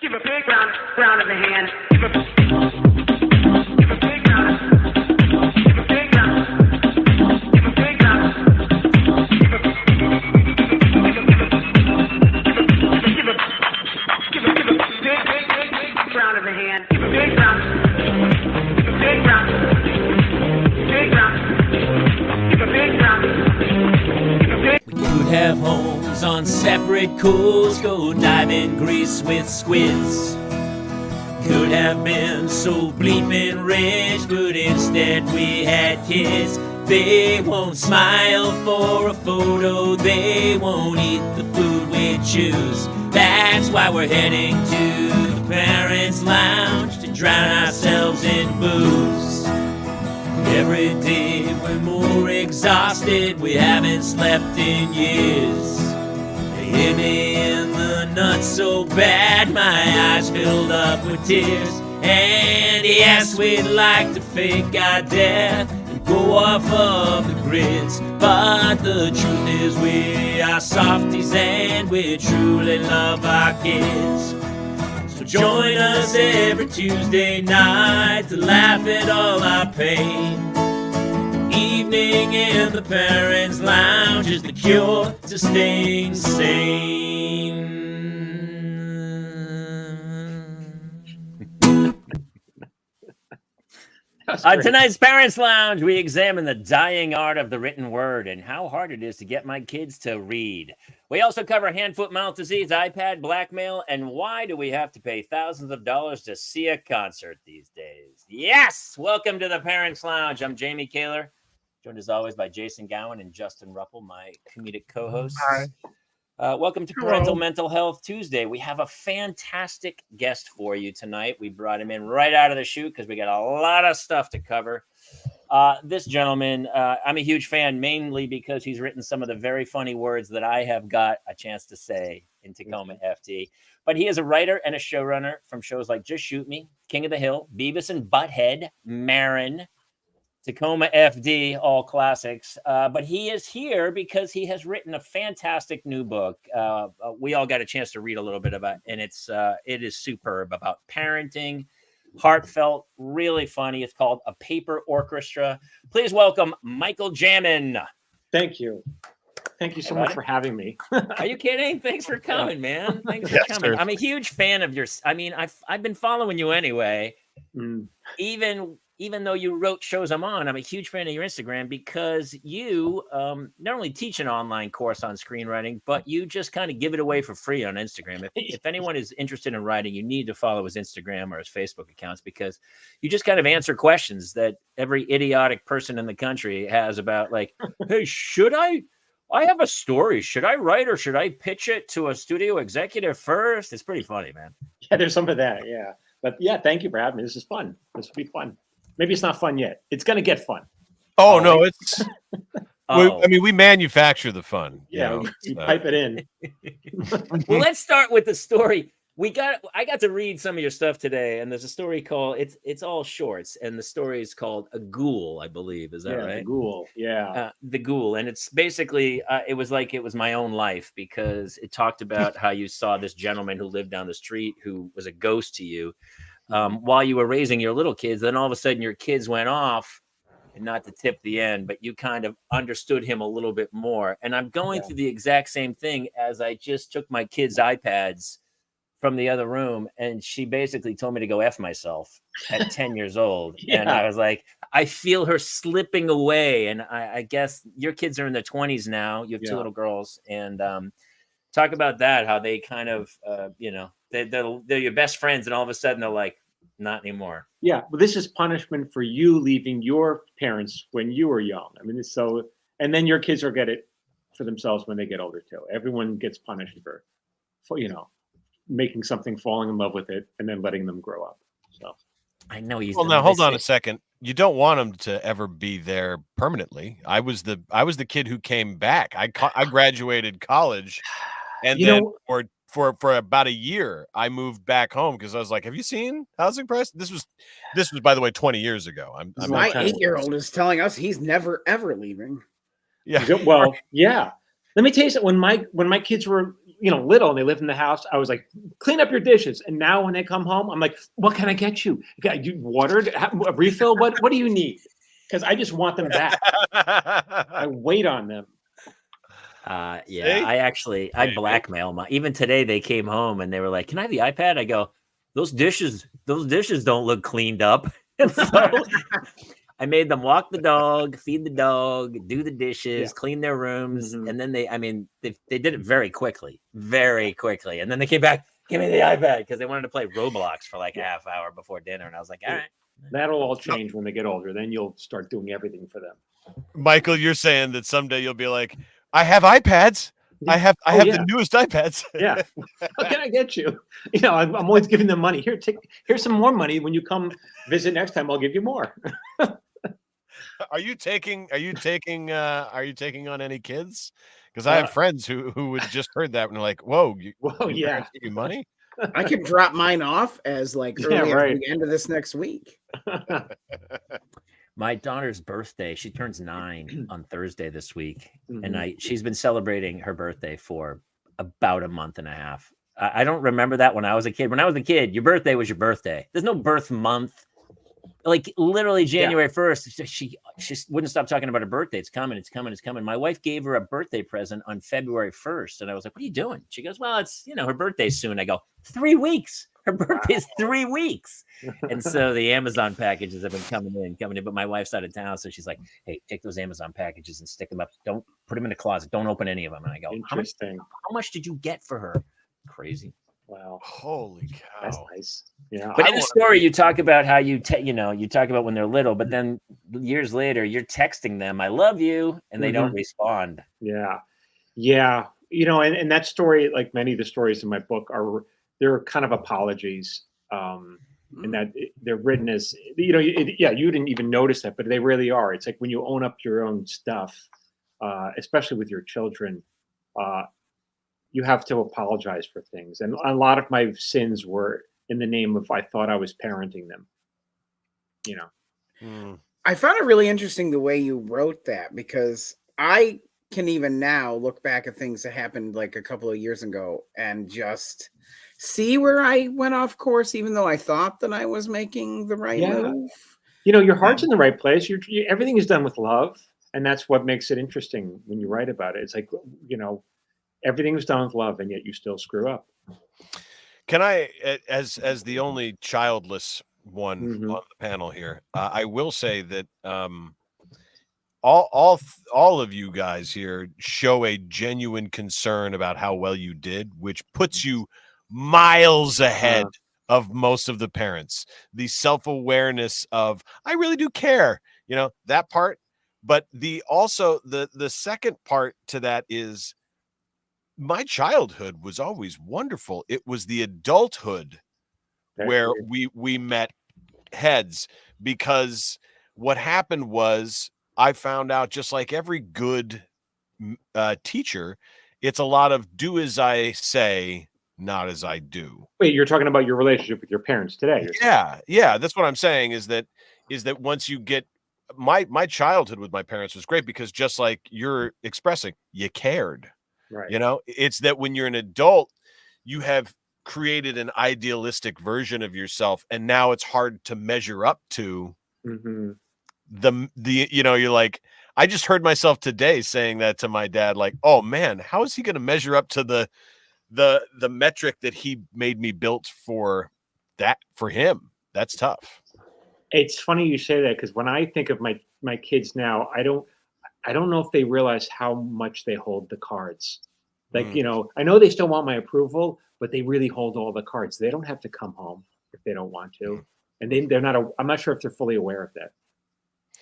Give a big round of the hand. Give a big round. Give a big round. Give a big round. Give a big round. Give a big round of the hand. Give a big round. Give a big round. Big round. Give a big round. Give a big. We could have homes on separate coasts, go dive in Greece with squids. Could have been so bleeping rich, but instead we had kids. They won't smile for a photo, they won't eat the food we choose. That's why we're heading to the Parents' Lounge to drown ourselves in booze. Every day we're more exhausted, we haven't slept in years. They hit me in the nuts so bad, my eyes filled up with tears. And yes, we'd like to fake our death and go off of the grids, but the truth is we are softies and we truly love our kids. So join us every Tuesday night to laugh at all our pain. Evening in the Parents' Lounge is the cure to staying sane. On tonight's Parents' Lounge, we examine the dying art of the written word and how hard it is to get my kids to read. We also cover hand, foot, mouth disease, iPad, blackmail, and why do we have to pay thousands of dollars to see a concert these days? Yes! Welcome to the Parents' Lounge. I'm Jamie Kaler, joined as always by Jason Gowan and Justin Ruppel, my comedic co-hosts. Hi. Welcome to Parental Mental Health Tuesday. We have a fantastic guest for you tonight. We brought him in right out of the chute because we got a lot of stuff to cover. This gentleman, I'm a huge fan, mainly because he's written some of the very funny words that I have got a chance to say in Tacoma FD. But he is a writer and a showrunner from shows like Just Shoot Me, King of the Hill, Beavis and Butthead, Maron, Tacoma FD, all classics. But he is here because he has written a fantastic new book. We all got a chance to read a little bit about it, and it is superb about parenting, heartfelt, really funny. It's called A Paper Orchestra. Please welcome Michael Jamin. Thank you. Thank you so much for having me. Are you kidding? Thanks for coming, man. Thanks for coming. Sir. I'm a huge fan of yours. I mean, I've been following you anyway. Even though you wrote shows I'm on, I'm a huge fan of your Instagram because you not only teach an online course on screenwriting, but you just kind of give it away for free on Instagram. If anyone is interested in writing, you need to follow his Instagram or his Facebook accounts because you just kind of answer questions that every idiotic person in the country has about, like, hey, I have a story. Should I write or should I pitch it to a studio executive first? It's pretty funny, man. Yeah, there's some of that, yeah. But yeah, thank you for having me. This is fun. This will be fun. Maybe it's not fun yet. It's going to get fun. Oh, no, it's... I mean, we manufacture the fun. Yeah, you pipe it in. Well, let's start with the story. I got to read some of your stuff today, and there's a story called, it's all shorts, and the story is called A Ghoul, I believe. Is that right? The Ghoul, yeah. The Ghoul, and it's basically, it was like it was my own life because it talked about how you saw this gentleman who lived down the street who was a ghost to you. While you were raising your little kids, then all of a sudden your kids went off, and not to tip the end, but you kind of understood him a little bit more. And I'm going through the exact same thing as I just took my kids' iPads from the other room, and she basically told me to go F myself at 10 years old. And I was like, I feel her slipping away. And I guess your kids are in their 20s now. You have two little girls. And talk about that, how they kind of, they're your best friends, and all of a sudden they're like, not anymore. Yeah, well, this is punishment for you leaving your parents when you were young. I mean, and then your kids will get it for themselves when they get older too. Everyone gets punished for making something, falling in love with it, and then letting them grow up. So I know he's. Well, now hold on a second. You don't want them to ever be there permanently. I was the kid who came back. I graduated college, and for about a year, I moved back home because I was like, "Have you seen housing price?" This was by the way 20 years ago. My 8-year-old is telling us he's never ever leaving. Yeah. Well, yeah. Let me tell you something. When my kids were little and they lived in the house, I was like, clean up your dishes. And now when they come home, I'm like, what can I get you? You watered, a refill? What do you need? Because I just want them back. I wait on them. I blackmail even today they came home and they were like, can I have the iPad? I go, those dishes don't look cleaned up. And so I made them walk the dog, feed the dog, do the dishes, clean their rooms. And then they did it very quickly. And then they came back, give me the iPad, because they wanted to play Roblox for like a half hour before dinner. And I was like, all right. That'll all change when they get older. Then you'll start doing everything for them. Michael, you're saying that someday you'll be like, I have iPads. I have the newest iPads. Yeah. What can I get you? I'm always giving them money. Here's some more money. When you come visit next time, I'll give you more. Are you taking on any kids? Because I have friends who would just heard that and they're like, whoa, you give you money? I could drop mine off as like early at the end of this next week. My daughter's birthday, she turns 9 on Thursday this week. And she's been celebrating her birthday for about a month and a half. I don't remember that when I was a kid. When I was a kid, your birthday was your birthday. There's no birth month. Like literally January 1st, she wouldn't stop talking about her birthday. It's coming. My wife gave her a birthday present on February 1st. And I was like, what are you doing? She goes, well, it's, her birthday's soon. I go, 3 weeks. Her birthday is 3 weeks. And so the Amazon packages have been coming in. But my wife's out of town. So she's like, hey, take those Amazon packages and stick them up. Don't put them in the closet. Don't open any of them. And I go, interesting. How much did you get for her? Crazy. Wow. Holy cow. That's nice. Yeah. But in the story, you talk about how you talk about when they're little, but then years later, you're texting them, I love you, and they don't respond. Yeah. Yeah. And that story, like many of the stories in my book, they're kind of apologies. And that they're written as, you didn't even notice that, but they really are. It's like when you own up your own stuff, especially with your children, you have to apologize for things. And a lot of my sins were in the name of, I thought I was parenting them, I found it really interesting the way you wrote that, because I can even now look back at things that happened like a couple of years ago and just see where I went off course, even though I thought that I was making the right move. Your heart's in the right place. Everything is done with love. And that's what makes it interesting when you write about it. It's like, everything was done with love, and yet you still screw up. Can I, as the only childless one on the panel here, I will say that all of you guys here show a genuine concern about how well you did, which puts you miles ahead of most of the parents. The self-awareness of, I really do care, that part. But the second part to that is, my childhood was always wonderful. It was the adulthood where we met heads, because what happened was I found out, just like every good teacher, it's a lot of do as I say, not as I do. Wait, you're talking about your relationship with your parents today? Yeah. That's what I'm saying, is that once you get my childhood with my parents was great, because just like you're expressing, you cared. Right. It's that when you're an adult, you have created an idealistic version of yourself, and now it's hard to measure up to you're like, I just heard myself today saying that to my dad, like, oh man, how is he going to measure up to the metric that he made me built for him? That's tough. It's funny you say that, because when I think of my kids now, I don't know if they realize how much they hold the cards. Like, I know they still want my approval, but they really hold all the cards. They don't have to come home if they don't want to. And they're not, I'm not sure if they're fully aware of that.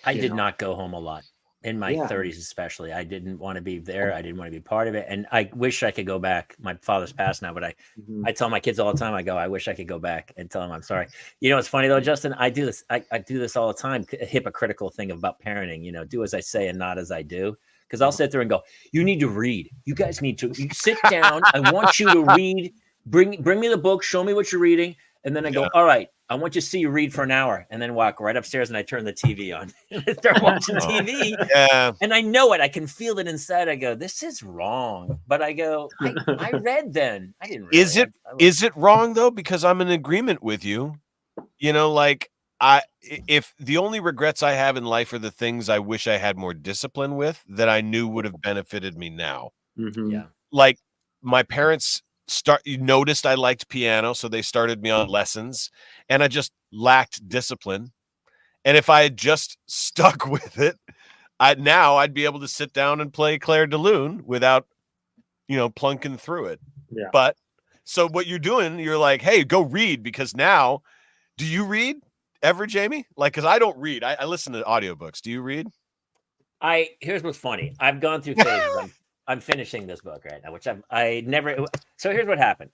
I did not go home a lot in my 30s, especially. I didn't want to be there. I didn't want to be part of it. And I wish I could go back. My father's passed now, but I tell my kids all the time, I go, I wish I could go back and tell them I'm sorry. It's funny though, Justin, I do this. I do this all the time. A hypocritical thing about parenting, do as I say and not as I do. Because I'll sit there and go, you need to read. You guys need to sit down. I want you to read. Bring me the book. Show me what you're reading. And then I go, all right, I want you to see you read for an hour, and then walk right upstairs, and I turn the TV on and I start watching TV. Yeah. And I know it. I can feel it inside. I go, this is wrong. But I go, I read then. I didn't really. Is it wrong though? Because I'm in agreement with you. You know, like if the only regrets I have in life are the things I wish I had more discipline with that I knew would have benefited me now. Mm-hmm. Yeah. Like my parents noticed I liked piano, so they started me on lessons, and I just lacked discipline. And if I had just stuck with it, I'd be able to sit down and play Claire de Lune without, plunking through it. Yeah. But so what you're doing, you're like, hey, go read, because now, do you read ever, Jamie? Like, because I don't read. I listen to audiobooks. Do you read? Here's what's funny. I've gone through phases. I'm finishing this book right now, which I never. So here's what happened.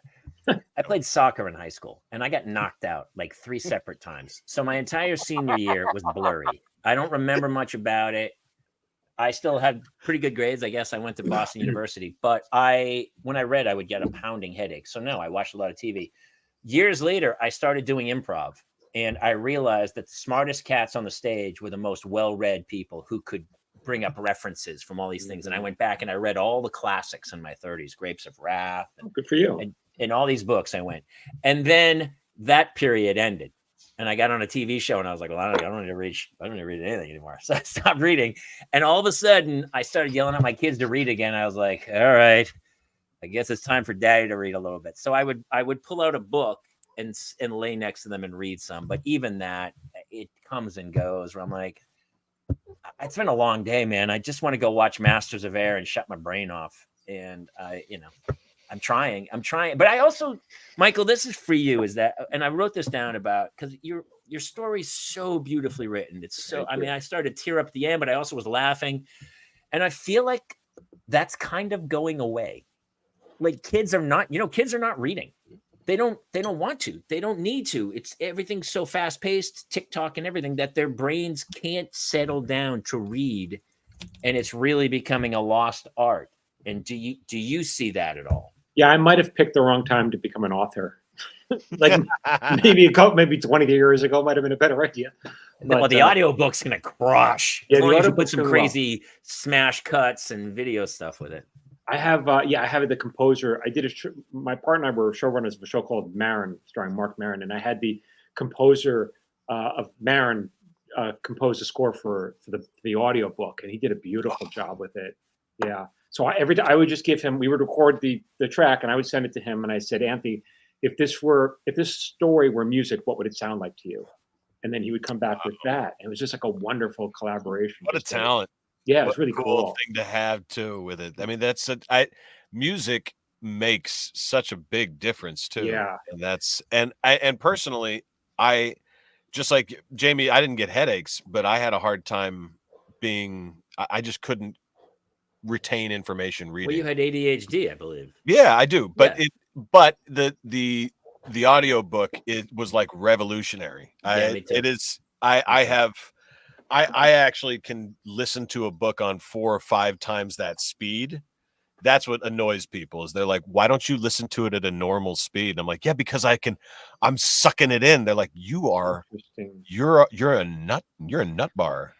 I played soccer in high school, and I got knocked out like 3 separate times. So my entire senior year was blurry. I don't remember much about it. I still had pretty good grades. I guess I went to Boston University, but when I read, I would get a pounding headache. So no, I watched a lot of TV. Years later, I started doing improv, and I realized that the smartest cats on the stage were the most well-read people who could bring up references from all these things. And I went back and I read all the classics in my 30s, Grapes of Wrath. And, good for you. And all these books I went. And then that period ended. And I got on a TV show and I was like, well, I don't need to read anything anymore. So I stopped reading. And all of a sudden I started yelling at my kids to read again. I was like, all right, I guess it's time for daddy to read a little bit. So I would pull out a book and lay next to them and read some. But even that, it comes and goes where I'm like, it's been a long day, man. I just want to go watch Masters of Air and shut my brain off. And I'm trying, but I also, Michael, this is for you, and I wrote this down because your story's so beautifully written. It's so, I started to tear up at the end, but I also was laughing, and I feel like that's kind of going away. Like kids are not reading. They don't want to. They don't need to. It's everything's so fast paced, TikTok and everything, that their brains can't settle down to read, and it's really becoming a lost art. And do you see that at all? Yeah, I might have picked the wrong time to become an author. Like maybe 20 years ago might have been a better idea. Well, the audiobook's gonna crush. Yeah, as long as you put audiobook's some gonna crazy smash cuts and video stuff with it. I have the composer. I did my partner and I were showrunners of a show called Maron, starring Mark Maron, and I had the composer of Maron compose the score for the audio book, and he did a beautiful job with it. Yeah. So every time I would just give him, we would record the track, and I would send it to him, and I said, Anthony, if this story were music, what would it sound like to you? And then he would come back with that. It was just like a wonderful collaboration. What a talent! Yeah, it was really cool thing to have too with it. I mean, music makes such a big difference too. Yeah, and personally, I just like Jamie. I didn't get headaches, but I had a hard time I just couldn't retain information reading. Well, you had ADHD, I believe. Yeah, I do. But the audiobook, it was like revolutionary. It is. I actually can listen to a book on 4 or 5 times that speed. That's what annoys people, is they're like, why don't you listen to it at a normal speed? And I'm like, yeah, because I'm sucking it in. They're like, you're a nut bar.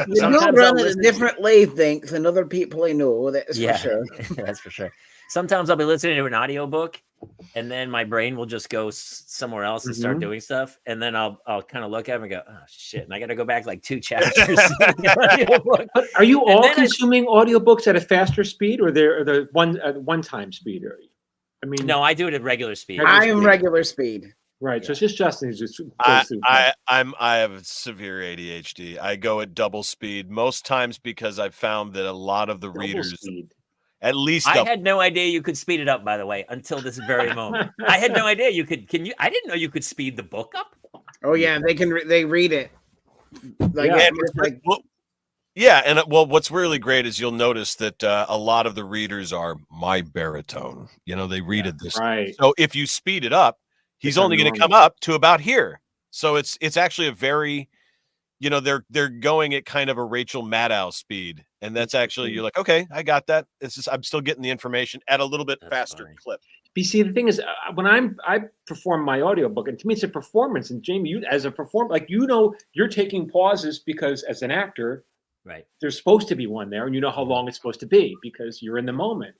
You don't run at a different wavelength than other people I know. That's for sure. That's for sure. Sometimes I'll be listening to an audiobook, and then my brain will just go somewhere else and start doing stuff. And then I'll kind of look at it and go, oh shit. And I got to go back like 2 chapters. Are you all consuming audiobooks at a faster speed, or they're one-time speed? I mean, no, I do it at regular speed. I am regular speed. Right. So it's just Justin who's just I have severe ADHD. I go at double speed most times because I've found that a lot of the readers at least I had no idea you could speed it up, by the way, until this very moment. I had no idea you could. Can you? I didn't know you could speed the book up. Oh yeah, they read it. What's really great is you'll notice that a lot of the readers are my baritone. They read it this right. So if you speed it up, he's only going to come up to about here. So it's actually a very, they're going at kind of a Rachel Maddow speed, and that's actually, you're like, okay, I got that. It's just I'm still getting the information at a little bit faster clip. You see, the thing is, when I perform my audiobook, and to me it's a performance. And Jamie, you as a performer, like, you're taking pauses because as an actor, right, there's supposed to be one there, and you know how long it's supposed to be because you're in the moment.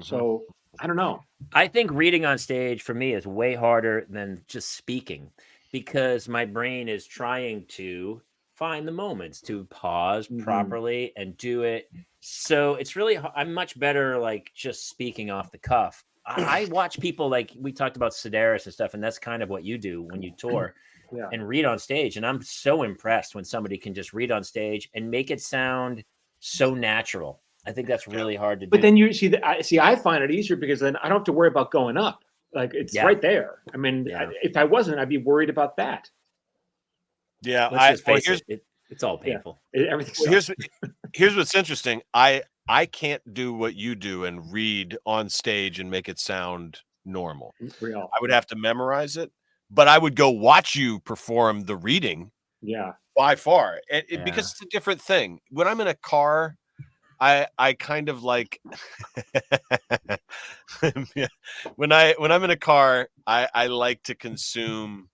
So I don't know. I think reading on stage for me is way harder than just speaking, because my brain is trying to find the moments to pause properly and do it. So it's really, I'm much better like just speaking off the cuff. I watch people, like we talked about Sedaris and stuff, and that's kind of what you do when you tour and read on stage. And I'm so impressed when somebody can just read on stage and make it sound so natural. I think that's really hard to do. But then you see I find it easier because then I don't have to worry about going up. Like, it's right there. I mean, if I wasn't, I'd be worried about that. Yeah, let's just face it, it's all painful. Everything's here's what's interesting. I can't do what you do and read on stage and make it sound normal. Real. I would have to memorize it, but I would go watch you perform the reading. Yeah, by far, because it's a different thing. When I'm in a car, I kind of like when I'm in a car, I like to consume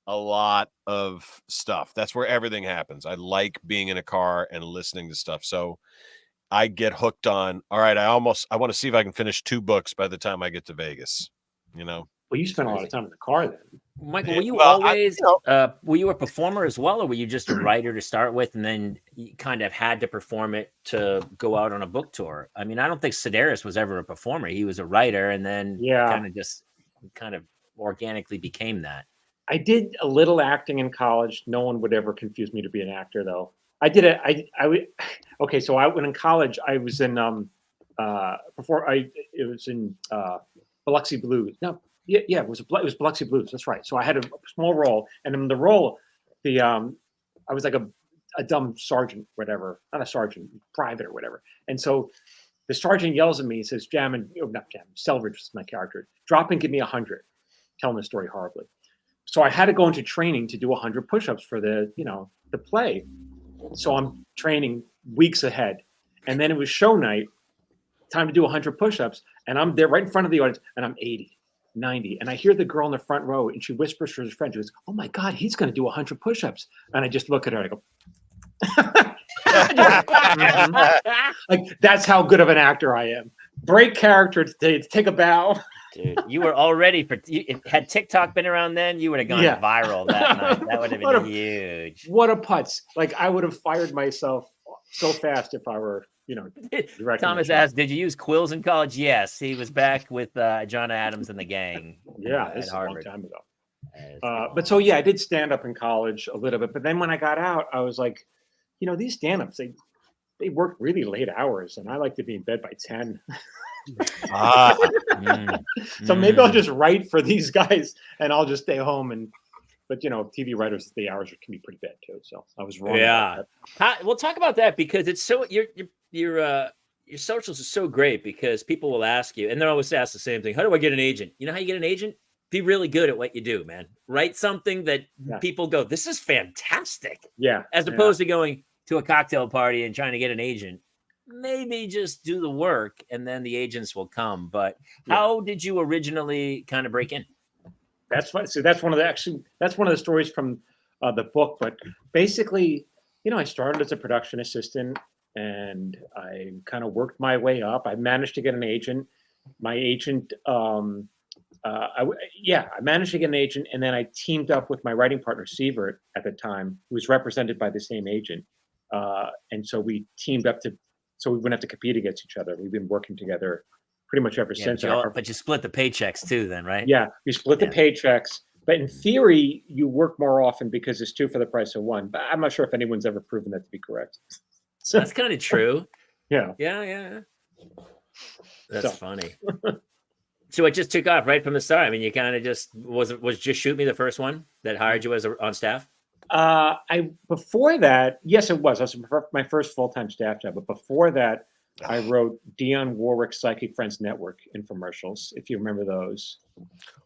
a lot of stuff. That's where everything happens. I like being in a car and listening to stuff. So I get hooked on, all right, I want to see if I can finish 2 books by the time I get to Vegas, Well, you spent a lot of time in the car then. Michael, were you always, were you a performer as well, or were you just a writer to start with, and then you kind of had to perform it to go out on a book tour? I mean, I don't think Sedaris was ever a performer. He was a writer, and then kind of organically became that. I did a little acting in college. No one would ever confuse me to be an actor, though. I did it. Okay, so when in college, I was in it was in Biloxi Blues. No, it was Biloxi Blues. That's right. So I had a small role, and in the role, I was like a dumb sergeant, whatever, not a sergeant, private or whatever. And so the sergeant yells at me. He says, "Jamin, not Jamin, Selvidge is my character. Drop and give me 100." Telling the story horribly. So I had to go into training to do 100 push-ups for the play. So I'm training weeks ahead. And then it was show night, time to do 100 push-ups. And I'm there right in front of the audience, and I'm 80, 90. And I hear the girl in the front row, and she whispers to her friend, she goes, "Oh my God, he's going to do 100 push-ups." And I just look at her, and I go, like, that's how good of an actor I am. Break character to take a bow. Dude, you were already had TikTok been around then, you would have gone viral that night. That would have been huge. What a putz. Like, I would have fired myself so fast if I were, Thomas asked, did you use quills in college? Yes, he was back with John Adams and the gang. Yeah, this is a long time ago. But so, I did stand up in college a little bit. But then when I got out, I was like, these stand-ups, they work really late hours, and I like to be in bed by 10. So maybe I'll just write for these guys, and I'll just stay home. But TV writers, the hours can be pretty bad too. So I was wrong. Yeah, we'll talk about that because it's so your socials are so great because people will ask you, and they'll always ask the same thing: how do I get an agent? You know how you get an agent? Be really good at what you do, man. Write something that people go, "This is fantastic." Yeah, as opposed to going to a cocktail party and trying to get an agent. Maybe just do the work and then the agents will come. But how did you originally kind of break in? That's fun. So that's one of the stories from the book. But basically, I started as a production assistant, and I kind of worked my way up. I managed to get an agent. My agent, I managed to get an agent, and then I teamed up with my writing partner Sievert at the time, who was represented by the same agent, and so we teamed up so we wouldn't have to compete against each other. We've been working together pretty much ever since. But you split the paychecks too then, right? Yeah, we split the paychecks. But in theory, you work more often because it's 2 for the price of 1. But I'm not sure if anyone's ever proven that to be correct. So that's kind of true. Yeah. That's funny. So it just took off right from the start. I mean, you kind of just was just Shoot Me the first one that hired you as on staff? Before that, yes, it was. That was my first full-time staff job. But before that, I wrote Dionne Warwick's Psychic Friends Network infomercials, if you remember those.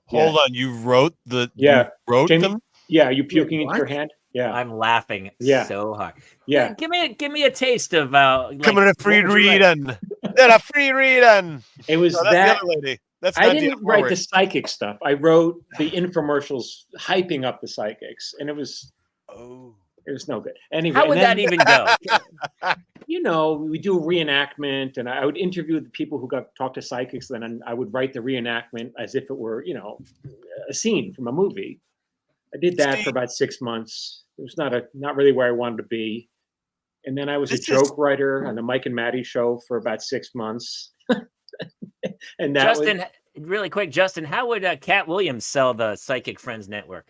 Hold on, you wrote the you wrote them? Yeah, are you puking into your hand? Yeah. I'm laughing Yeah. so hard. Yeah. Give me a taste of Coming a free reading. Then a free reading. It was No, that's that. the other lady. That's I not didn't Dionne write Warwick. the psychic stuff. I wrote the infomercials hyping up the psychics, and it was Oh. no good. Anyway, How would that even go? You know, we do a reenactment, and I would interview the people who got talked to psychics. Then I would write the reenactment as if it were, you know, a scene from a movie. I did that for about 6 months. It was not really where I wanted to be. And then I was a joke writer on the Mike and Maddie show for about 6 months. And that Justin, really quick, Justin, how would Cat Williams sell the Psychic Friends Network?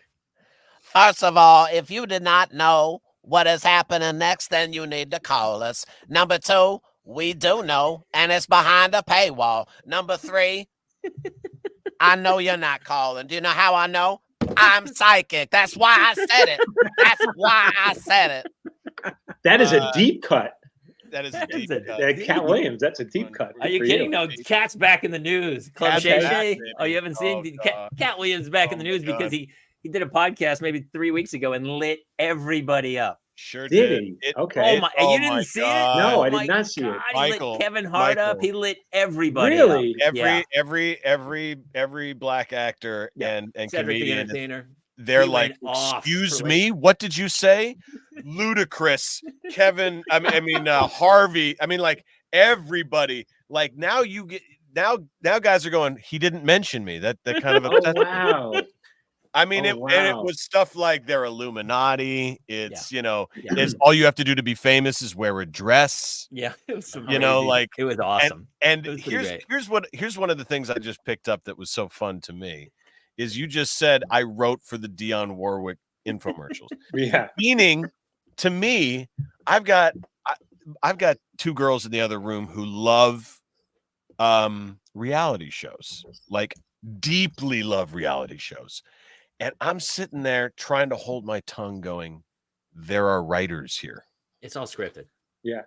First of all, if you did not know what is happening next, then you need to call us. Number 2, we do know, and it's behind a paywall. Number 3, I know you're not calling. Do you know how I know? I'm psychic. That's why I said it. That's why I said it. That is a deep cut. That is a deep cut. Cat Williams, that's a deep cut. Are you for kidding? No, Cat's back in the news. Club Cat's Shay back, Shay. baby. Oh, you haven't seen God. Cat Williams back in the news because he did a podcast maybe 3 weeks ago and lit everybody up. Sure Did did. he? Okay. Oh my! You didn't see it? No, Oh I did my not see it. God, He Michael, lit Kevin Hart up. Michael. He lit everybody Really? up. Yeah. Every black actor and Cedric the comedian, Entertainer. they're He like, went off excuse for me, what did you say? Ludicrous. Kevin, I mean Harvey. I mean, like everybody. Like now you get now guys are going, he didn't mention me. That kind of upset me. Wow. I mean, and it Wow. was stuff like they're Illuminati. It's, you know, Yeah. it's all you have to do to be famous is wear a dress. Yeah, it was You know, crazy. like it was awesome. And It was pretty great. here's one of the things I just picked up that was so fun to me is you just said I wrote for the Dionne Warwick infomercials. Yeah. Meaning to me, I've got 2 girls in the other room who love reality shows, like deeply love reality shows. And I'm sitting there trying to hold my tongue going, there are writers here. It's all scripted.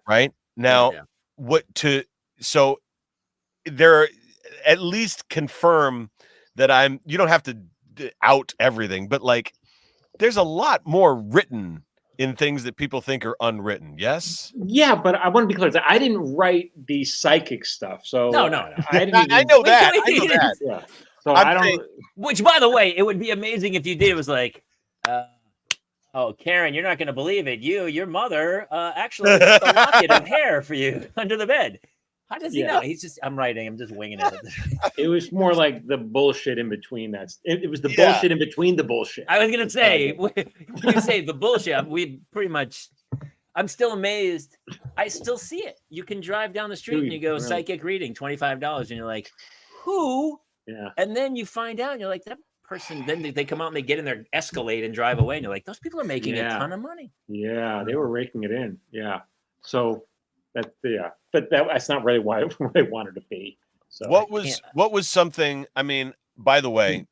Right? Now, Yeah. So there at least confirm that you don't have to out everything, but like there's a lot more written in things that people think are unwritten. Yes? Yeah, but I want to be clear. I didn't write the psychic stuff. So No. I didn't even, I know Wait, that. wait, I know wait. that. Yeah. So I'm I don't. saying- Which, by the way, it would be amazing if you did. It was like, oh, Karen, you're not going to believe it. Your mother actually left a locket of hair for you under the bed. How does he Yeah. know? I'm writing. I'm just winging it. It was more like the bullshit in between that. It was the Yeah. bullshit in between the bullshit. I was going to say, when you say the bullshit, we pretty much, I'm still amazed. I still see it. You can drive down the street and you go, Really? psychic reading, $25. And you're like, who? Yeah. And then you find out, and you're like, that person, then they come out and they get in their Escalade and drive away. And you're like, those people are making a Yeah. ton of money. Yeah, they were raking it in. Yeah. So but that's not really where I wanted to be. So What was something, I mean, by the way,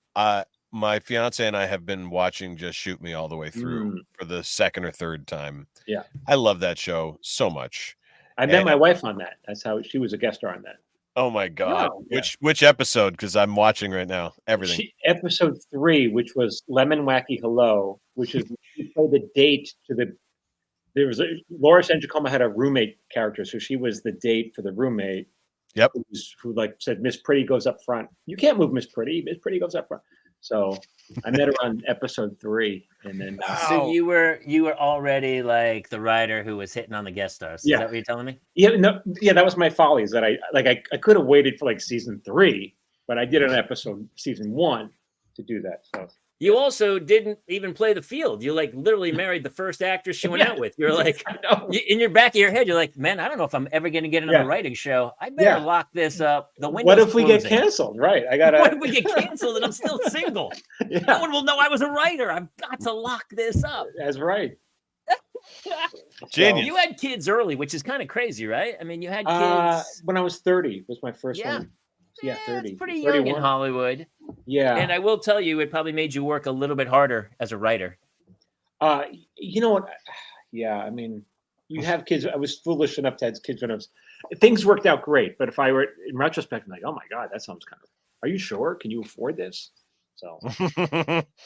my fiance and I have been watching Just Shoot Me all the way through for the second or third time. Yeah. I love that show so much. I met my wife on that. That's how she was a guest star on that. Oh my God. Wow, yeah. Which episode? Because I'm watching right now. Everything. Episode 3, which was Lemon Wacky Hello, which is she played the date to Laura San Giacomo had a roommate character, so she was the date for the roommate. Yep. Who like said Miss Pretty goes up front. You can't move Miss Pretty. Miss Pretty goes up front. So I met her on episode 3, and then So you were already like the writer who was hitting on the guest stars. Is that what you're telling me? Yeah, that was my folly. Is that I could have waited for like season 3, but I did an episode season 1 to do that. So You also didn't even play the field. You like literally married the first actress she went out with. You're like, in your back of your head, you're like, man, I don't know if I'm ever going to get another writing show. I better lock this up. The window's what if we get closing. canceled? Right. I gotta. What if we get canceled and I'm still single? No one will know I was a writer. I've got to lock this up. That's right. Genius. You had kids early, which is kind of crazy, right? I mean, you had kids When I was 30 was my first one. Yeah, 30. It's pretty young in Hollywood. Yeah. And I will tell you, it probably made you work a little bit harder as a writer. You know what? Yeah, I mean, you have kids. I was foolish enough to have kids when things worked out great. But if I were in retrospect, I'm like, oh my God, that sounds kind of, are you sure? Can you afford this? So,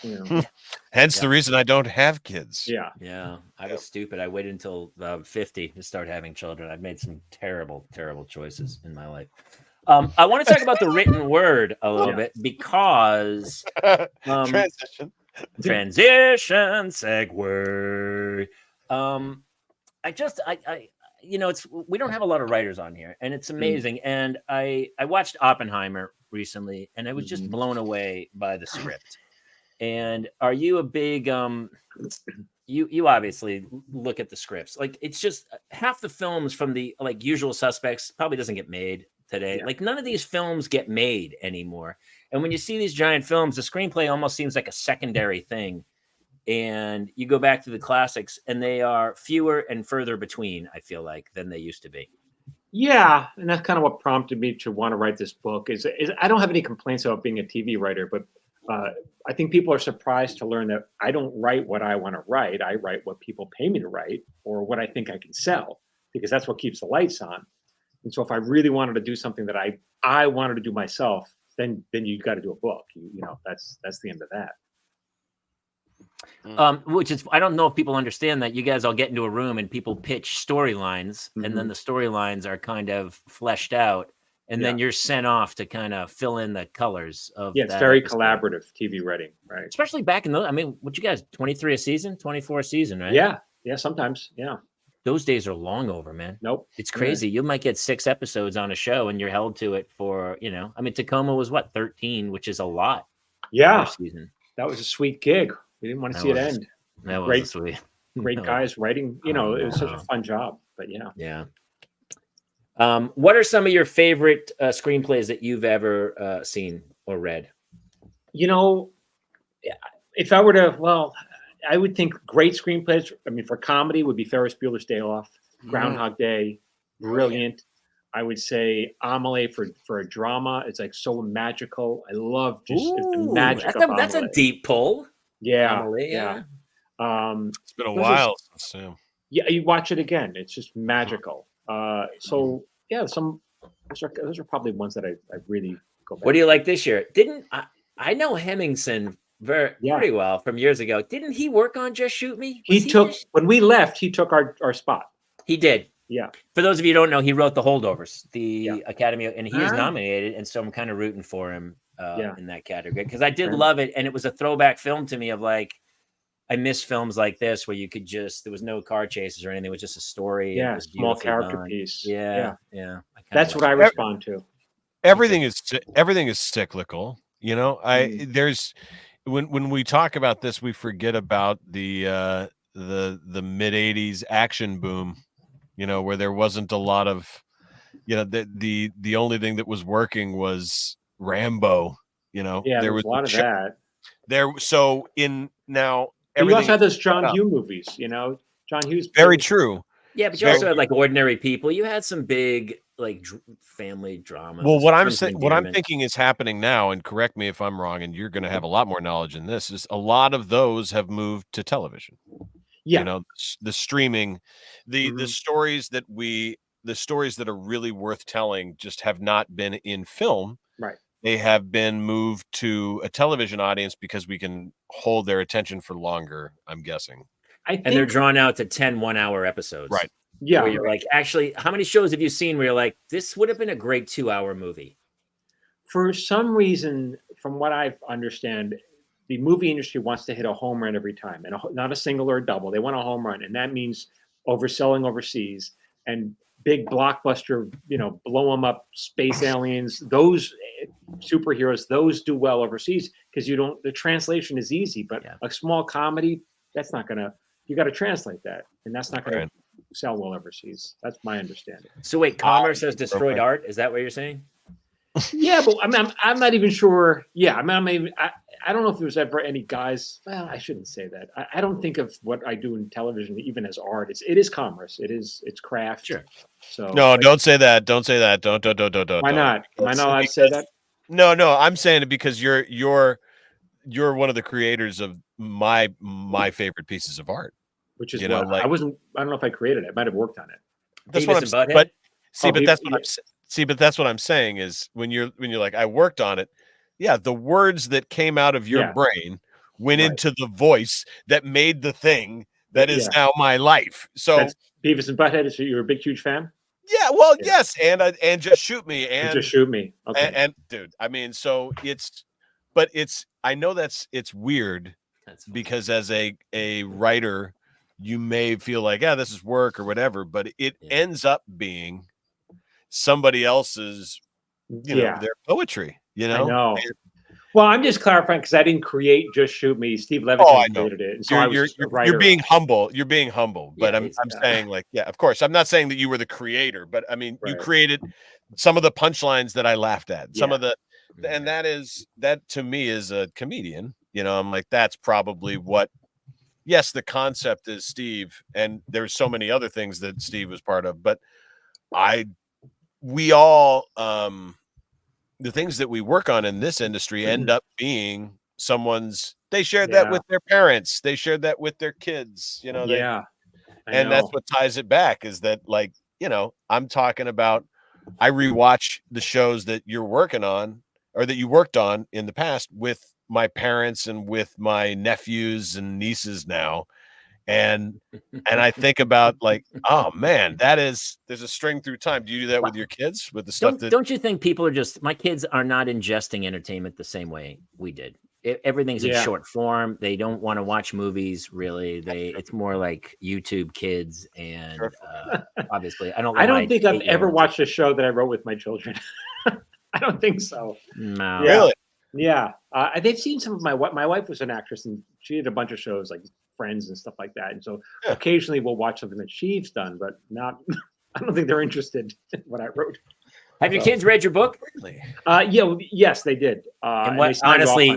you know, Hence the reason I don't have kids. yeah. Yeah, I was stupid. I waited until 50 to start having children. I've made some terrible, terrible choices in my life. I want to talk about the written word a little bit because Transition. segue. I you know, we don't have a lot of writers on here, and it's amazing. And I watched Oppenheimer recently, and I was just blown away by the script. And are you a big you obviously look at the scripts. Like, it's just half the films from the like Usual Suspects probably doesn't get made today. Like, none of these films get made anymore. And when you see these giant films, the screenplay almost seems like a secondary thing. And you go back to the classics, and they are fewer and further between, I feel like, than they used to be. Yeah, and that's kind of what prompted me to want to write this book. Is I don't have any complaints about being a TV writer, but I think people are surprised to learn that I don't write what I want to write. I write what people pay me to write, or what I think I can sell, because that's what keeps the lights on. And so if I really wanted to do something that I wanted to do myself, then you got to do a book. You know, that's the end of that. Which is, I don't know if people understand that you guys all get into a room and people pitch storylines, and then the storylines are kind of fleshed out, and then you're sent off to kind of fill in the colors of. Yeah, it's that very episode. collaborative TV writing, right? Especially back in those. I mean, what you guys, 23 a season, 24 a season, right? Yeah, sometimes, yeah. Those days are long over, man. Nope, It's crazy. You might get 6 episodes on a show, and you're held to it for, you know. I mean, Tacoma was what, 13, which is a lot. Yeah, per season. that was a sweet gig. We didn't want to see it end. That was Great. sweet. Great guys writing. You know, it was such a fun job. But yeah. Yeah. What are some of your favorite screenplays that you've ever seen or read? You know, if I were to, well, I would think great screenplays. I mean, for comedy would be Ferris Bueller's Day Off, Groundhog Day, brilliant. I would say Amelie for a drama. It's like so magical. I love just the magic of that's a Amelie. deep pull. Yeah, Amelie, yeah. It's been a while since. Yeah, you watch it again. It's just magical. So yeah, those are probably ones that I really go back. What do you like this year? I know Hemmingson pretty well from years ago. Didn't he work on Just Shoot Me? When we left, he took our spot. He did. Yeah. For those of you who don't know, he wrote The Holdovers, the Academy, and he is nominated, and so I'm kind of rooting for him in that category, because I did love it, and it was a throwback film to me of like, I miss films like this where you could there was no car chases or anything. It was just a story. Yeah, it was small beautifully character done. piece. Yeah. That's what I respond to. Everything is cyclical. You know, there's when we talk about this, we forget about the mid '80s action boom. You know, where there wasn't a lot of, you know, the only thing that was working was Rambo. You know, Yeah, there was a lot of that. So in now. You also had those John Hughes movies, you know. John Hughes. Very true. Yeah, but you also had like Ordinary People. You had some big like family drama. Well, what I'm thinking is happening now, and correct me if I'm wrong, and you're going to have a lot more knowledge in this, is a lot of those have moved to television. Yeah, you know, the streaming, the stories that are really worth telling just have not been in film. Right. They have been moved to a television audience because we can hold their attention for longer, I'm guessing. And they're drawn out to 10 one-hour episodes. Right. Yeah. Where you're like, actually, how many shows have you seen where you're like, this would have been a great 2-hour movie? For some reason, from what I understand, the movie industry wants to hit a home run every time, and not a single or a double. They want a home run, and that means overselling overseas and big blockbuster, you know, blow them up, space aliens, those superheroes, those do well overseas because the translation is easy, but a small comedy, that's not gonna, you got to translate that, and that's not gonna sell well overseas. That's my understanding. So wait, commerce has destroyed art? Is that what you're saying? Yeah, but I'm not even sure. Yeah, I don't know if there's ever any guys. Well, I shouldn't say that. I don't think of what I do in television even as art. It is commerce. It's craft. Sure. So no, don't say that. Don't say that. Don't. Why not? Am I not allowed to say that? No. I'm saying it because you're one of the creators of my favorite pieces of art. Which is, you know, like, I don't know if I created it. I might have worked on it. That's what I'm saying. But that's what I'm saying is when you're like, I worked on it, the words that came out of your Yeah. brain went Right. into the voice that made the thing that is Yeah. now my life. So That's Beavis and Butthead. So you're a big, huge fan? yeah, well, Yeah. yes, and Just Shoot Me, And and Just Shoot Me. Okay. and dude, I mean, so I know it's weird That's funny. because as a writer, you may feel like, yeah, this is work or whatever, but it ends up being somebody else's, their poetry, I know. Well, I'm just clarifying because I didn't create Just Shoot Me. Steve Levitt I know. created it. And so You're being humble. You're being humble. But Yeah, I'm yeah. saying, like, yeah, of course. I'm not saying that you were the creator, but I mean, you Right. created some of the punchlines that I laughed at. Some Yeah. of and that to me is a comedian. I'm like, that's probably what. Yes, the concept is Steve, and there's so many other things that Steve was part of, but we all the things that we work on in this industry end up being someone's. They shared that with their parents. They shared that with their kids. And that's what ties it back is that, like, I'm talking about. I rewatch the shows that you're working on or that you worked on in the past with my parents and with my nephews and nieces now. And I think about, like, oh man, there's a string through time. Do you do that with your kids, with the stuff Don't you think people are my kids are not ingesting entertainment the same way we did? Everything's in short form. They don't want to watch movies really. It's more like YouTube kids. And obviously I don't think I've ever watched a show that I wrote with my children. I don't think so. No. Yeah. Really? Yeah. They've seen some of my wife was an actress and she did a bunch of shows like Friends and stuff like that. And so occasionally we'll watch something that she's done, but not, I don't think they're interested in what I wrote. Have your kids read your book? Yes, they did. And what, honestly,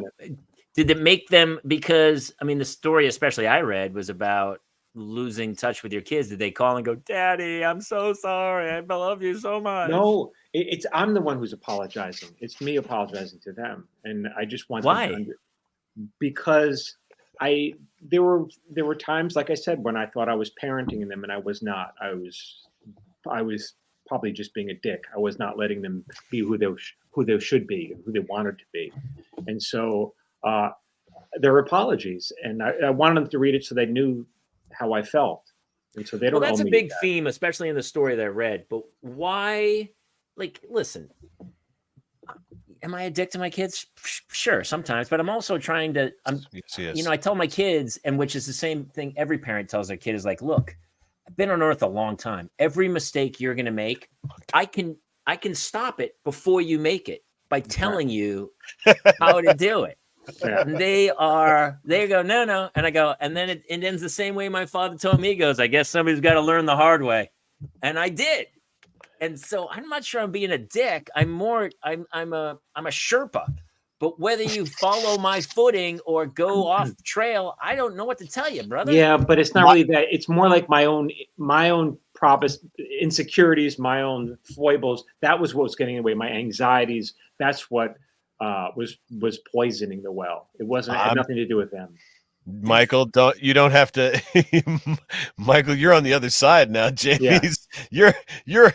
did it make them, because, I mean, the story, especially I read, was about losing touch with your kids. Did they call and go, Daddy, I'm so sorry. I love you so much. No, I'm the one who's apologizing. It's me apologizing to them. And I just want Why? Because there were times, like I said, when I thought I was parenting them and I was not. I was probably just being a dick. I was not letting them be who they should be, who they wanted to be. And so there were apologies, and I wanted them to read it so they knew how I felt. And so they don't. Well, that's owe a me big that. theme, especially in the story that I read. But why? Like, listen, am I a dick to my kids? Sure, sometimes, but I'm also trying to. I tell my kids, and which is the same thing every parent tells their kid is like, look, I've been on earth a long time. Every mistake you're going to make, I can stop it before you make it by telling you how to do it. Yeah. And they go, no. And I go, and then it ends the same way my father told me. He goes, I guess somebody's got to learn the hard way. And I did. And so I'm not sure I'm being a dick. I'm a Sherpa. But whether you follow my footing or go off the trail, I don't know what to tell you, brother. Yeah, but it's not really that. It's more like my own insecurities, my own foibles. That was what was getting away. My anxieties. That's what was poisoning the well. It had nothing to do with them. Michael, you don't have to. Michael, you're on the other side now. Jamie's, you're.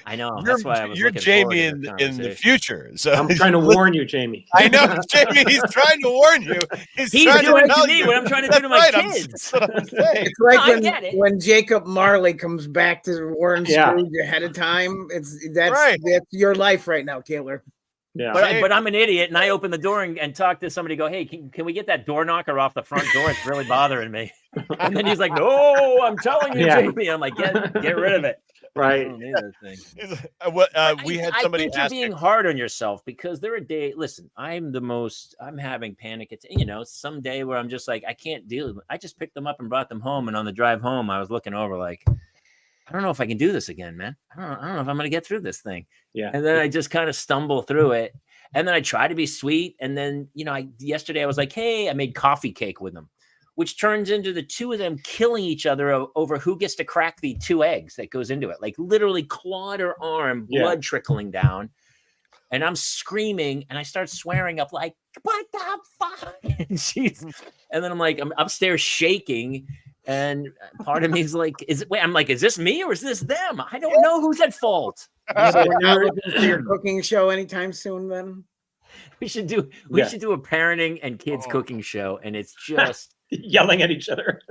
I know. That's why I was you're looking Jamie in the future. So I'm trying to warn you, Jamie. I know, Jamie. He's trying to warn you. He's doing to to me what I'm trying to do to my kids. That's what I'm saying. It's like when Jacob Marley comes back to Warren Scrooge ahead of time. That's your life right now, Taylor. Yeah. But I'm an idiot, and I open the door and talk to somebody. Go, hey, can we get that door knocker off the front door? It's really bothering me. And then he's like, no, I'm telling you, Jamie. I'm like, get rid of it. Right. We had somebody. I think you're being hard on yourself because there are days. Listen, I'm having panic attacks. Some day where I'm just like, I can't deal with it. I just picked them up and brought them home, and on the drive home, I was looking over like, I don't know if I can do this again, man. I don't know if I'm going to get through this thing. Yeah. And then I just kind of stumble through it. And then I try to be sweet. And then, yesterday I was like, hey, I made coffee cake with them, which turns into the two of them killing each other over who gets to crack the 2 eggs that goes into it. Like literally clawed her arm, blood trickling down. And I'm screaming and I start swearing up like, what the fuck? And then I'm upstairs shaking. And part of me is like, is this me or is this them? I don't know who's at fault. So we're not looking for your cooking show anytime soon then? We should do a parenting and kids cooking show, and it's just yelling at each other.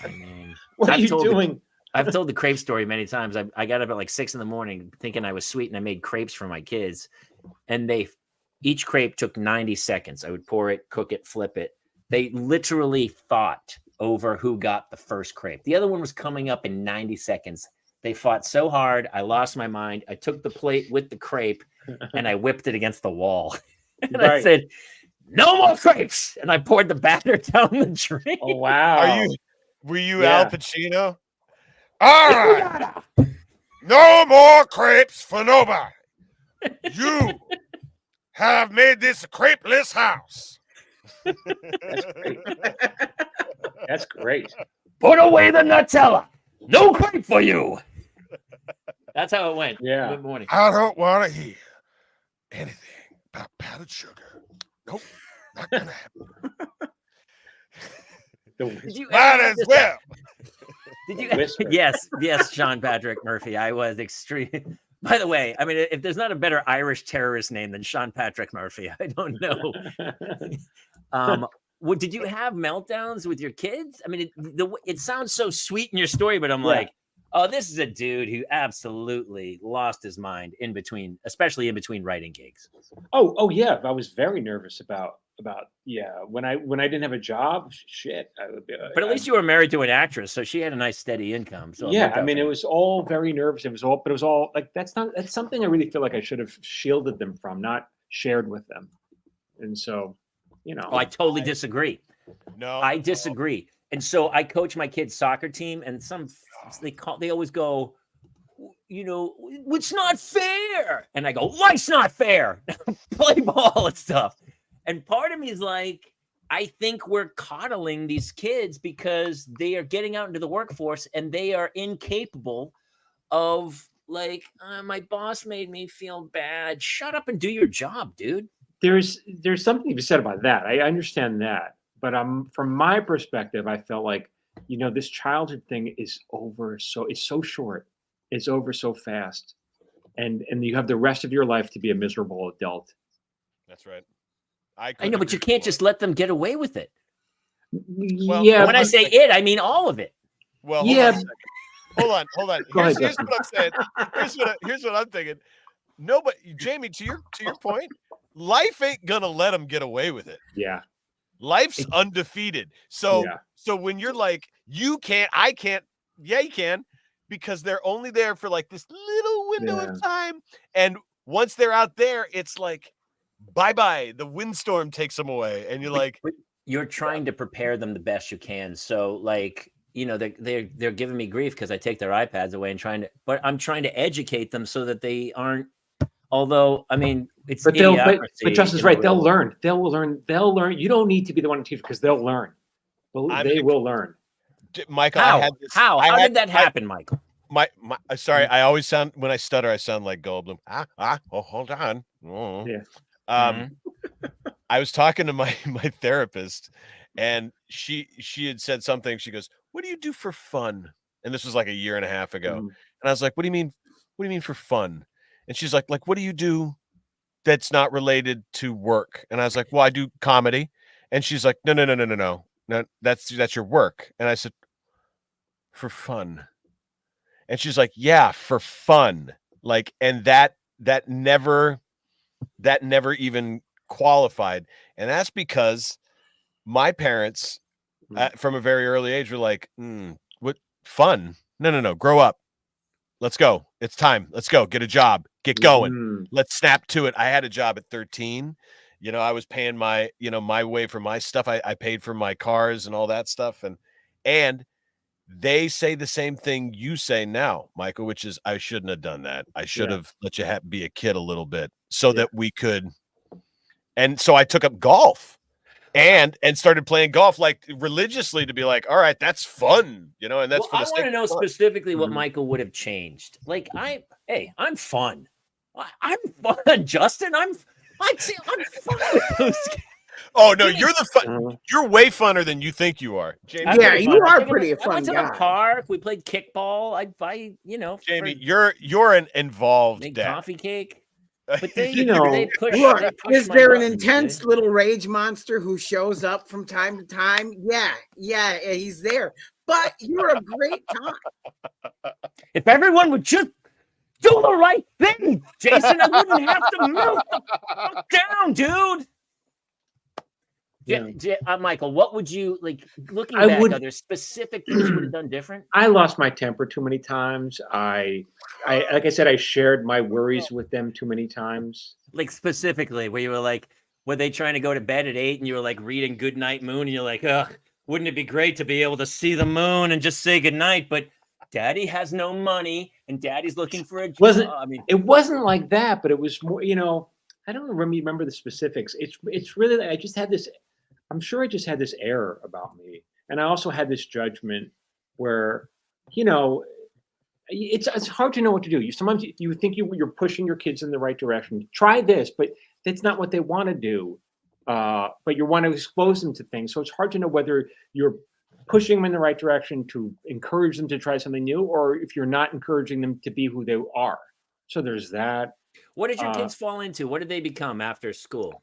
man. What are you doing? I've told the crepe story many times. I got up at like 6 a.m. thinking I was sweet, and I made crepes for my kids, and each crepe took 90 seconds. I would pour it, cook it, flip it. They literally fought over who got the first crepe. The other one was coming up in 90 seconds. They fought so hard, I lost my mind. I took the plate with the crepe and I whipped it against the wall. And I said, "No more crepes." And I poured the batter down the drain. Oh, wow. Were you Al Pacino? All right. No more crepes for nobody. You have made this a crepeless house. That's great. That's great. Put away the Nutella. No crepe for you. That's how it went. Yeah. Good morning. I don't want to hear anything about powdered sugar. Nope, not gonna happen. Might as well. Did you? Yes, Sean Patrick Murphy. I was extreme. By the way, I mean, if there's not a better Irish terrorist name than Sean Patrick Murphy, I don't know. Did you have meltdowns with your kids? I mean, it sounds so sweet in your story, but I'm like, oh, this is a dude who absolutely lost his mind especially in between writing gigs. Oh yeah, I was very nervous about when I didn't have a job. Shit, I would be. But at least you were married to an actress, so she had a nice steady income. So yeah, I mean, it was all very nervous. It was all like that's something I really feel like I should have shielded them from, not shared with them, and so. I totally disagree. No, I disagree. And so I coach my kids' soccer team, and they always go, it's not fair. And I go, life's not fair. Play ball and stuff. And part of me is like, I think we're coddling these kids because they are getting out into the workforce and they are incapable of like, my boss made me feel bad. Shut up and do your job, dude. There's something to be said about that. I understand that, but from my perspective, I felt like this childhood thing is over. It's so short. It's over so fast, and you have the rest of your life to be a miserable adult. That's right. I know, but you can't just let them get away with it. Well, yeah. When I say it, I mean all of it. Well, hold on. Here's what I'm saying. Here's what I'm thinking. No, but Jamie, to your point. Life ain't gonna let them get away with it. Yeah. Life's undefeated. So when you're like, you can't, I can't, yeah, you can, because they're only there for like this little window of time. And once they're out there, it's like, bye-bye. The windstorm takes them away. And you're like, you're trying to prepare them the best you can. So like, they're giving me grief because I take their iPads away but I'm trying to educate them so that they aren't. Although, I mean, it's but Justin's right. They'll learn. You don't need to be the one to teach because they'll learn. They will learn. Michael, how did that happen, Michael? Sorry, I always sound when I stutter, I sound like Goldblum. Hold on. Oh. Yeah. I was talking to my therapist, and she had said something. She goes, "What do you do for fun?" And this was like a year and a half ago. And I was like, "What do you mean? What do you mean for fun?" And she's like, what do you do that's not related to work? And I was like, well, I do comedy. And she's like, no, that's your work. And I said, for fun. And she's like, yeah, for fun. Like, and that never even qualified. And that's because my parents from a very early age were like, what fun? No, grow up. Let's go. It's time. Let's go. Get a job. Get going. Let's snap to it. I had a job at 13. I was paying my way for my stuff. I paid for my cars and all that stuff. And they say the same thing you say now, Michael, which is I shouldn't have done that. I should have let you be a kid a little bit so that we could. And so I took up golf. And started playing golf like religiously to be like, all right, that's fun, and that's for the sake. I want to know specifically what Michael would have changed. Like, I'm fun. I'm fun, Justin. I'm fun with those kids. Oh no, you're the fun. You're way funner than you think you are, Jamie. Yeah, you are pretty fun. I went to the park. We played kickball. Jamie, you're an involved make dad. Coffee cake. But they, You know, they push. Look, they push is my there an buttons, intense dude. little rage monster who shows up from time to time? Yeah, he's there. But you're a great time. If everyone would just do the right thing, Jason, I wouldn't have to melt the fuck down, dude. Michael, what would you like looking back? Are there specific things you would have done different? I lost my temper too many times. I like I said, I shared my worries with them too many times. Like specifically, where you were like, were they trying to go to bed at 8 and you were like reading Good Night Moon and you're like, ugh, wouldn't it be great to be able to see the moon and just say goodnight? But Daddy has no money and Daddy's looking for a job. It wasn't like that, but it was more, I don't remember the specifics. It's really, I just had this, I'm sure I just had this air about me. And I also had this judgment where, it's hard to know what to do. Sometimes you think you're pushing your kids in the right direction. Try this, but that's not what they want to do. But you want to expose them to things. So it's hard to know whether you're pushing them in the right direction to encourage them to try something new, or if you're not encouraging them to be who they are. So there's that. What did your kids fall into? What did they become after school?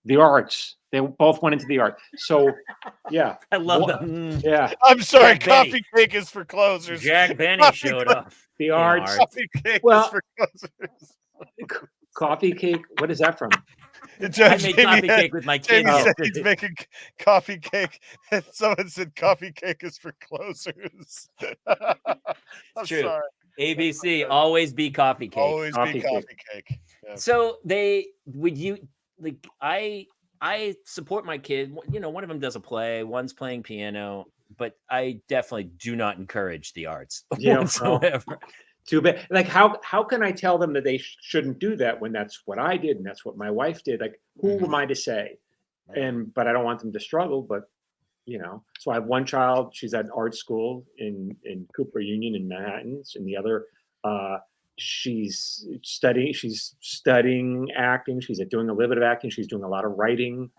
The arts. They both went into the art. So, yeah. I love them. Yeah. I'm sorry. Jack Coffee cake is for closers. Jack Benny Coffee showed cake. up. The arts. Coffee cake Well, is for closers. Coffee cake. What is that from? I made coffee cake with my kids. Jamie said he's making coffee cake, and someone said coffee cake is for closers. I'm True. sorry. ABC, always be coffee cake. Always be coffee cake. Yeah. So I support my kid. One of them does a play, one's playing piano, but I definitely do not encourage the arts whatsoever. Too bad. Like, how can I tell them that they shouldn't do that when that's what I did and that's what my wife did? Like, who am I to say? But I don't want them to struggle. But so I have one child. She's at art school in Cooper Union in Manhattan, and the other, she's studying acting. She's doing a little bit of acting. She's doing a lot of writing.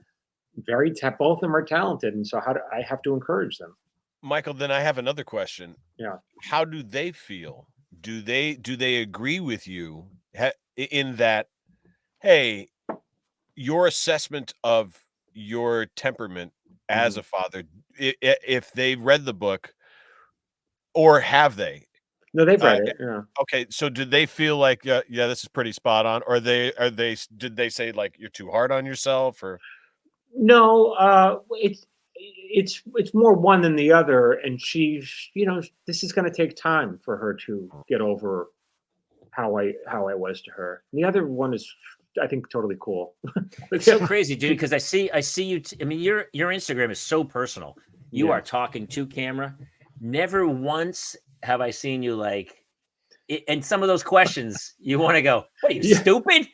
Both of them are talented, and so I have to encourage them. Michael, then I have another question. Yeah. How do they feel? Do they agree with you in that, hey, your assessment of your temperament as a father, if they read the book, or have they? No, they've read it. Yeah. Okay, so did they feel like, yeah, this is pretty spot on, or did they say like you're too hard on yourself, or? No, it's more one than the other, and she's this is going to take time for her to get over how I was to her. And the other one is, I think, totally cool. It's so crazy, dude, because I see you. I mean, your Instagram is so personal. You are talking to camera. Never once have I seen you like. And some of those questions, you want to go, "What are you, stupid?"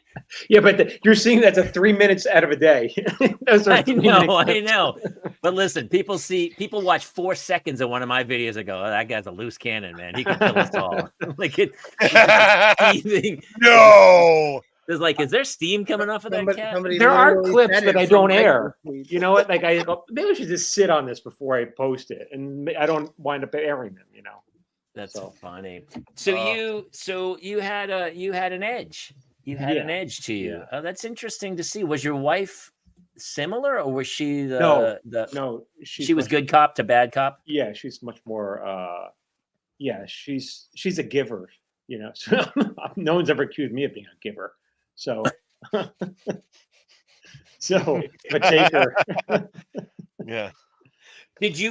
Yeah, but you're seeing that's a 3 minutes out of a day. I know. But listen, people watch 4 seconds of one of my videos and go, "Oh, that guy's a loose cannon, man. He can kill us all." Like it's no. There's like, is there steam coming off of that cat? There are clips that I don't air. You know what? Like I go, maybe I should just sit on this before I post it, and I don't wind up airing them. That's so funny. So you had an edge. You had an edge to you. Yeah. That's interesting to see. Was your wife similar, or was she no? She was good cop to bad cop. Yeah, she's much more. She's a giver. So no one's ever accused me of being a giver. So, but take her. Yeah.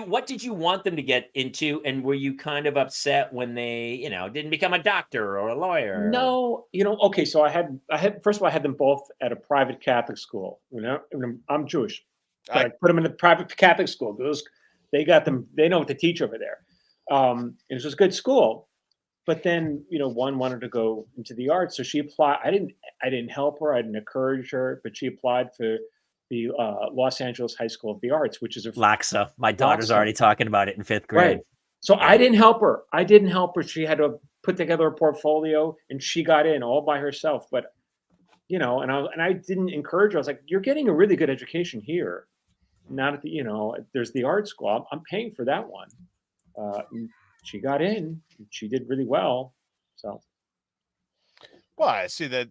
What did you want them to get into, and were you kind of upset when they, didn't become a doctor or a lawyer? No, okay. So I had first of all, I had them both at a private Catholic school. I'm Jewish, but I put them in a private Catholic school. They got them. They know what to teach over there. It was a good school, but then one wanted to go into the arts, so she applied. I didn't help her. I didn't encourage her, but she applied for the Los Angeles High School of the Arts, which is a LAXA. My daughter's already talking about it in 5th grade. Right. So I didn't help her. She had to put together a portfolio, and she got in all by herself. But and I didn't encourage her. I was like, "You're getting a really good education here. Not at the there's the art school. I'm paying for that one." She got in. She did really well. So. Well, I see that.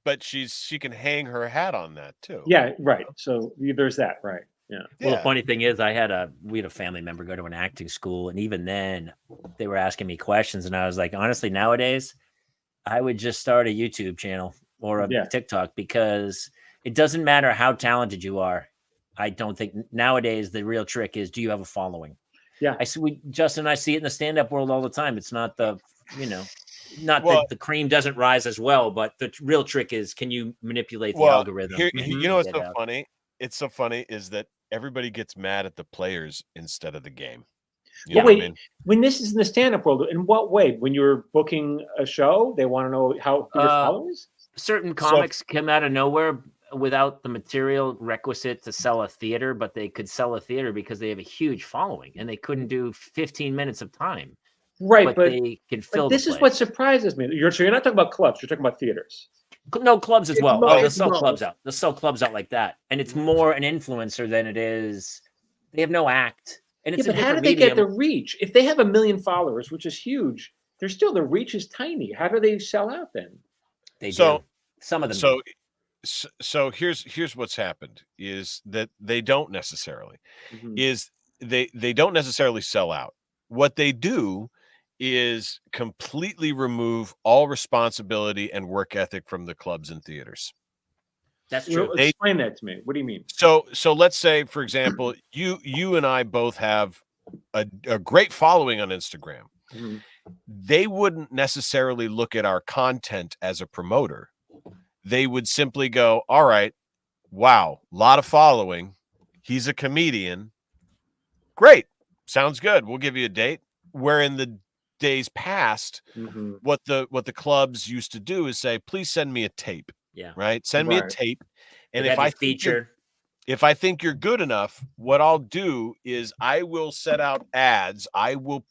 But she can hang her hat on that too. Yeah, right. So there's that, right? Yeah. Well, the funny thing is, we had a family member go to an acting school, and even then, they were asking me questions, and I was like, honestly, nowadays, I would just start a YouTube channel or a TikTok, because it doesn't matter how talented you are. I don't think nowadays the real trick is, do you have a following? Yeah. Justin and I see it in the stand-up world all the time. It's not the that the cream doesn't rise as well, but the real trick is, can you manipulate the algorithm? You know what's so funny? It's so funny is that everybody gets mad at the players instead of the game. You know what I mean? When this is in the stand-up world, in what way? When you're booking a show, they want to know who your followers? Certain comics come out of nowhere without the material requisite to sell a theater, but they could sell a theater because they have a huge following, and they couldn't do 15 minutes of time. Right, but they can fill. This is what surprises me. You're not talking about clubs. You're talking about theaters. No, clubs as well. They'll sell clubs out. They'll sell clubs out like that, and it's more an influencer than it is. They have no act, and it's but how do they get the reach? If they have 1 million followers, which is huge, the reach is tiny. How do they sell out then? They do. Some of them. So here's what's happened is that they don't necessarily they don't necessarily sell out. What they do is completely remove all responsibility and work ethic from the clubs and theaters. That's true. Explain that to me. What do you mean? So let's say, for example, you and I both have a great following on Instagram. Mm-hmm. They wouldn't necessarily look at our content as a promoter. They would simply go, all right, wow, a lot of following. He's a comedian. Great. Sounds good. We'll give you a date. Where in the days past, what the clubs used to do is say, please send me a tape. Yeah. Right. Send me a tape. And if I think you're good enough, what I'll do is I will set out ads. I will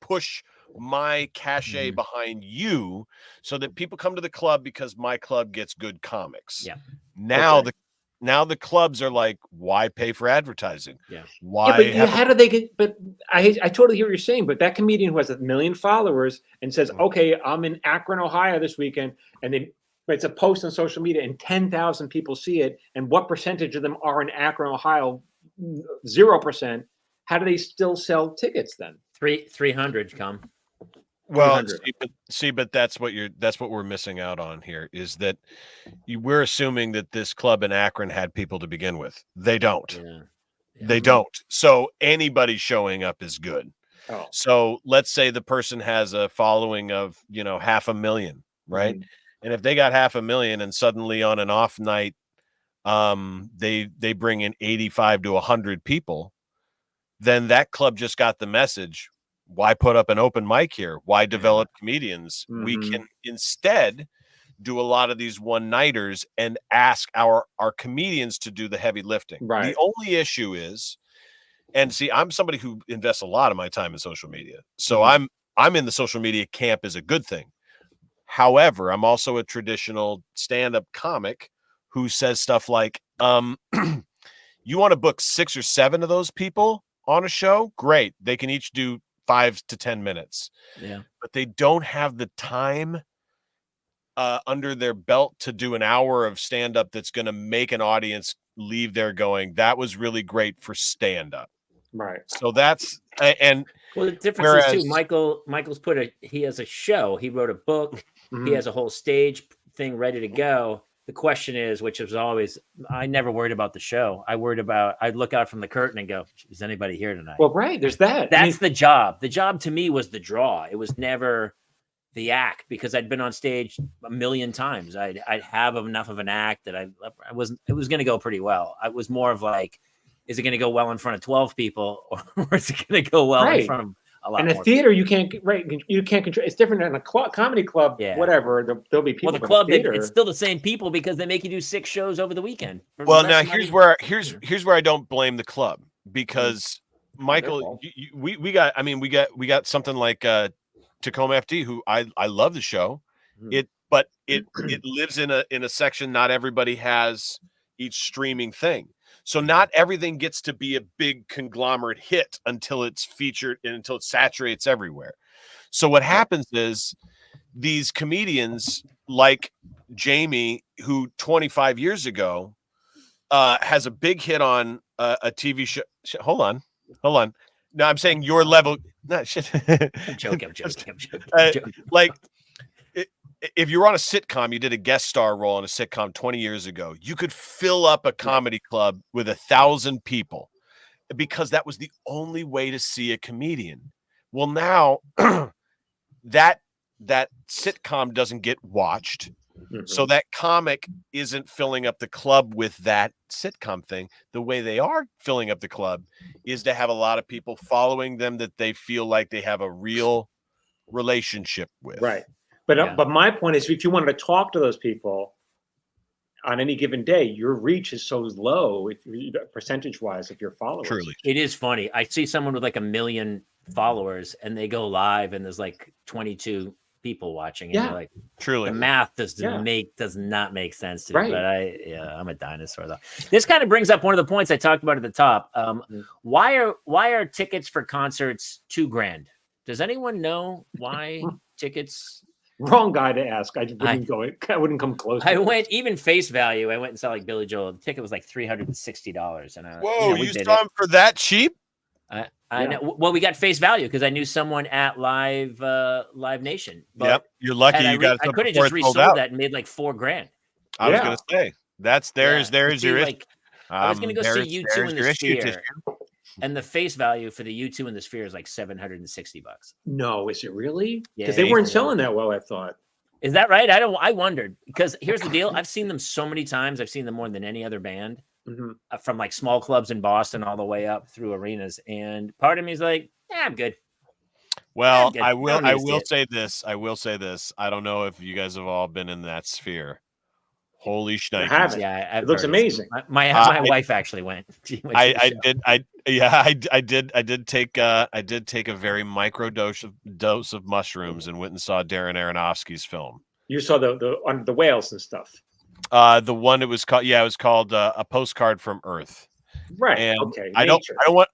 push my cachet behind you so that people come to the club because my club gets good comics. Yeah. Now the clubs are like, why pay for advertising? Yeah. Why? Yeah, but how do they get? But I totally hear what you're saying. But that comedian who has 1 million followers and says, "Okay, I'm in Akron, Ohio this weekend," and then it's a post on social media, and 10,000 people see it, and what percentage of them are in Akron, Ohio? 0%. How do they still sell tickets then? 300 come. Well, but that's what we're missing out on here is that we're assuming that this club in Akron had people to begin with. They don't. Yeah. They don't. So anybody showing up is good. Oh. So let's say the person has a following of 500,000, right? And if they got 500,000 and suddenly on an off night, they bring in 85 to 100 people, then that club just got the message. Why put up an open mic here? Why develop comedians? We can instead do a lot of these one-nighters and ask our comedians to do the heavy lifting. Right. The only issue is, and see, I'm somebody who invests a lot of my time in social media. So I'm in the social media camp is a good thing. However, I'm also a traditional stand-up comic who says stuff like, you want to book 6 or 7 of those people on a show? Great. They can each do 5 to 10 minutes. Yeah. But they don't have the time under their belt to do an hour of stand-up that's going to make an audience leave there going, that was really great for stand-up. Right. So that's and well, the difference is too, Michael's he has a show, he wrote a book, he has a whole stage thing ready to go. The question is, which is always, I never worried about the show. I'd look out from the curtain and go, is anybody here tonight? Well, right. There's that. That's the job. The job to me was the draw. It was never the act, because I'd been on stage 1 million times. I'd have enough of an act that it was going to go pretty well. I was more of like, is it going to go well in front of 12 people or is it going to go well in front of a lot more? And a theater, you can't control. It's different than a comedy club. Yeah. Whatever. There'll be people. Well, the club, it's still the same people because they make you do 6 shows over the weekend. Well, now here's where I don't blame the club, because Michael, we got something like Tacoma FD, who I love the show. It lives in a section not everybody has each streaming thing. So not everything gets to be a big conglomerate hit until it's featured and until it saturates everywhere. So what happens is these comedians like Jamie, who 25 years ago has a big hit on a TV show. Hold on. No, I'm saying your level. No, shit. I'm joking. Like, if you're on a sitcom, you did a guest star role on a sitcom 20 years ago, you could fill up a comedy club with 1,000 people because that was the only way to see a comedian. Well, now that sitcom doesn't get watched. So that comic isn't filling up the club with that sitcom thing. The way they are filling up the club is to have a lot of people following them that they feel like they have a real relationship with. Right. But my point is, if you wanted to talk to those people on any given day, your reach is so low, percentage-wise, of your followers. Truly. It is funny. I see someone with like 1 million followers and they go live and there's like 22 people watching, and you're like, truly, the math does not make sense to me. But I'm a dinosaur though. This kind of brings up one of the points I talked about at the top. Why are tickets for concerts $2,000? Does anyone know why tickets? Wrong guy to ask. I wouldn't come close. I went even face value. I went and saw like Billy Joel. The ticket was like $360, and whoa, you saw him for that cheap? I know. Well, we got face value because I knew someone at Live Nation. But yep, you're lucky you got. I could have just resold that and made like $4,000. I was gonna say there's your. Like, I was gonna go see U2 in the Sphere, and the face value for the U2 in the Sphere is like $760. No, is it really? Yeah, because they weren't selling that well, I thought. Is that right? I wondered, because here's the deal. I've seen them so many times. I've seen them more than any other band. From like small clubs in Boston all the way up through arenas, and part of me is like, I'm good. Well, I will say this. I don't know if you guys have all been in that Sphere. Holy shnikes! Yeah, it looks amazing. My wife actually went. I did take a very micro dose of mushrooms and went and saw Darren Aronofsky's film. You saw the whales and stuff. The one it was called A Postcard from Earth. Right. And okay. I don't want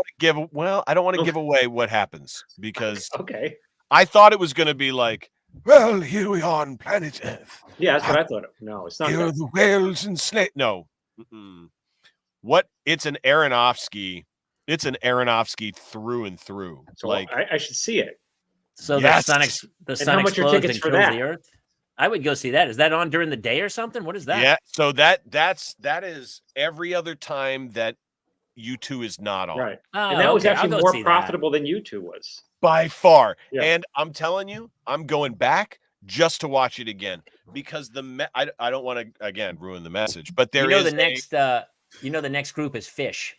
to give away what happens, because I thought it was going to be like, well, here we are on planet Earth. Yeah, that's what I thought. No, it's not. Here are the whales and snakes. No. It's an Aronofsky. It's an Aronofsky through and through. So like I should see it. So the sun explodes and kills the Earth. I would go see that. Is that on during the day or something? What is that? Yeah. So that is every other time that U2 is not on. Right. And that was actually more profitable than U2 was. By far. Yeah. And I'm telling you, I'm going back just to watch it again, because I don't want to again ruin the message, but there is the next group is Fish.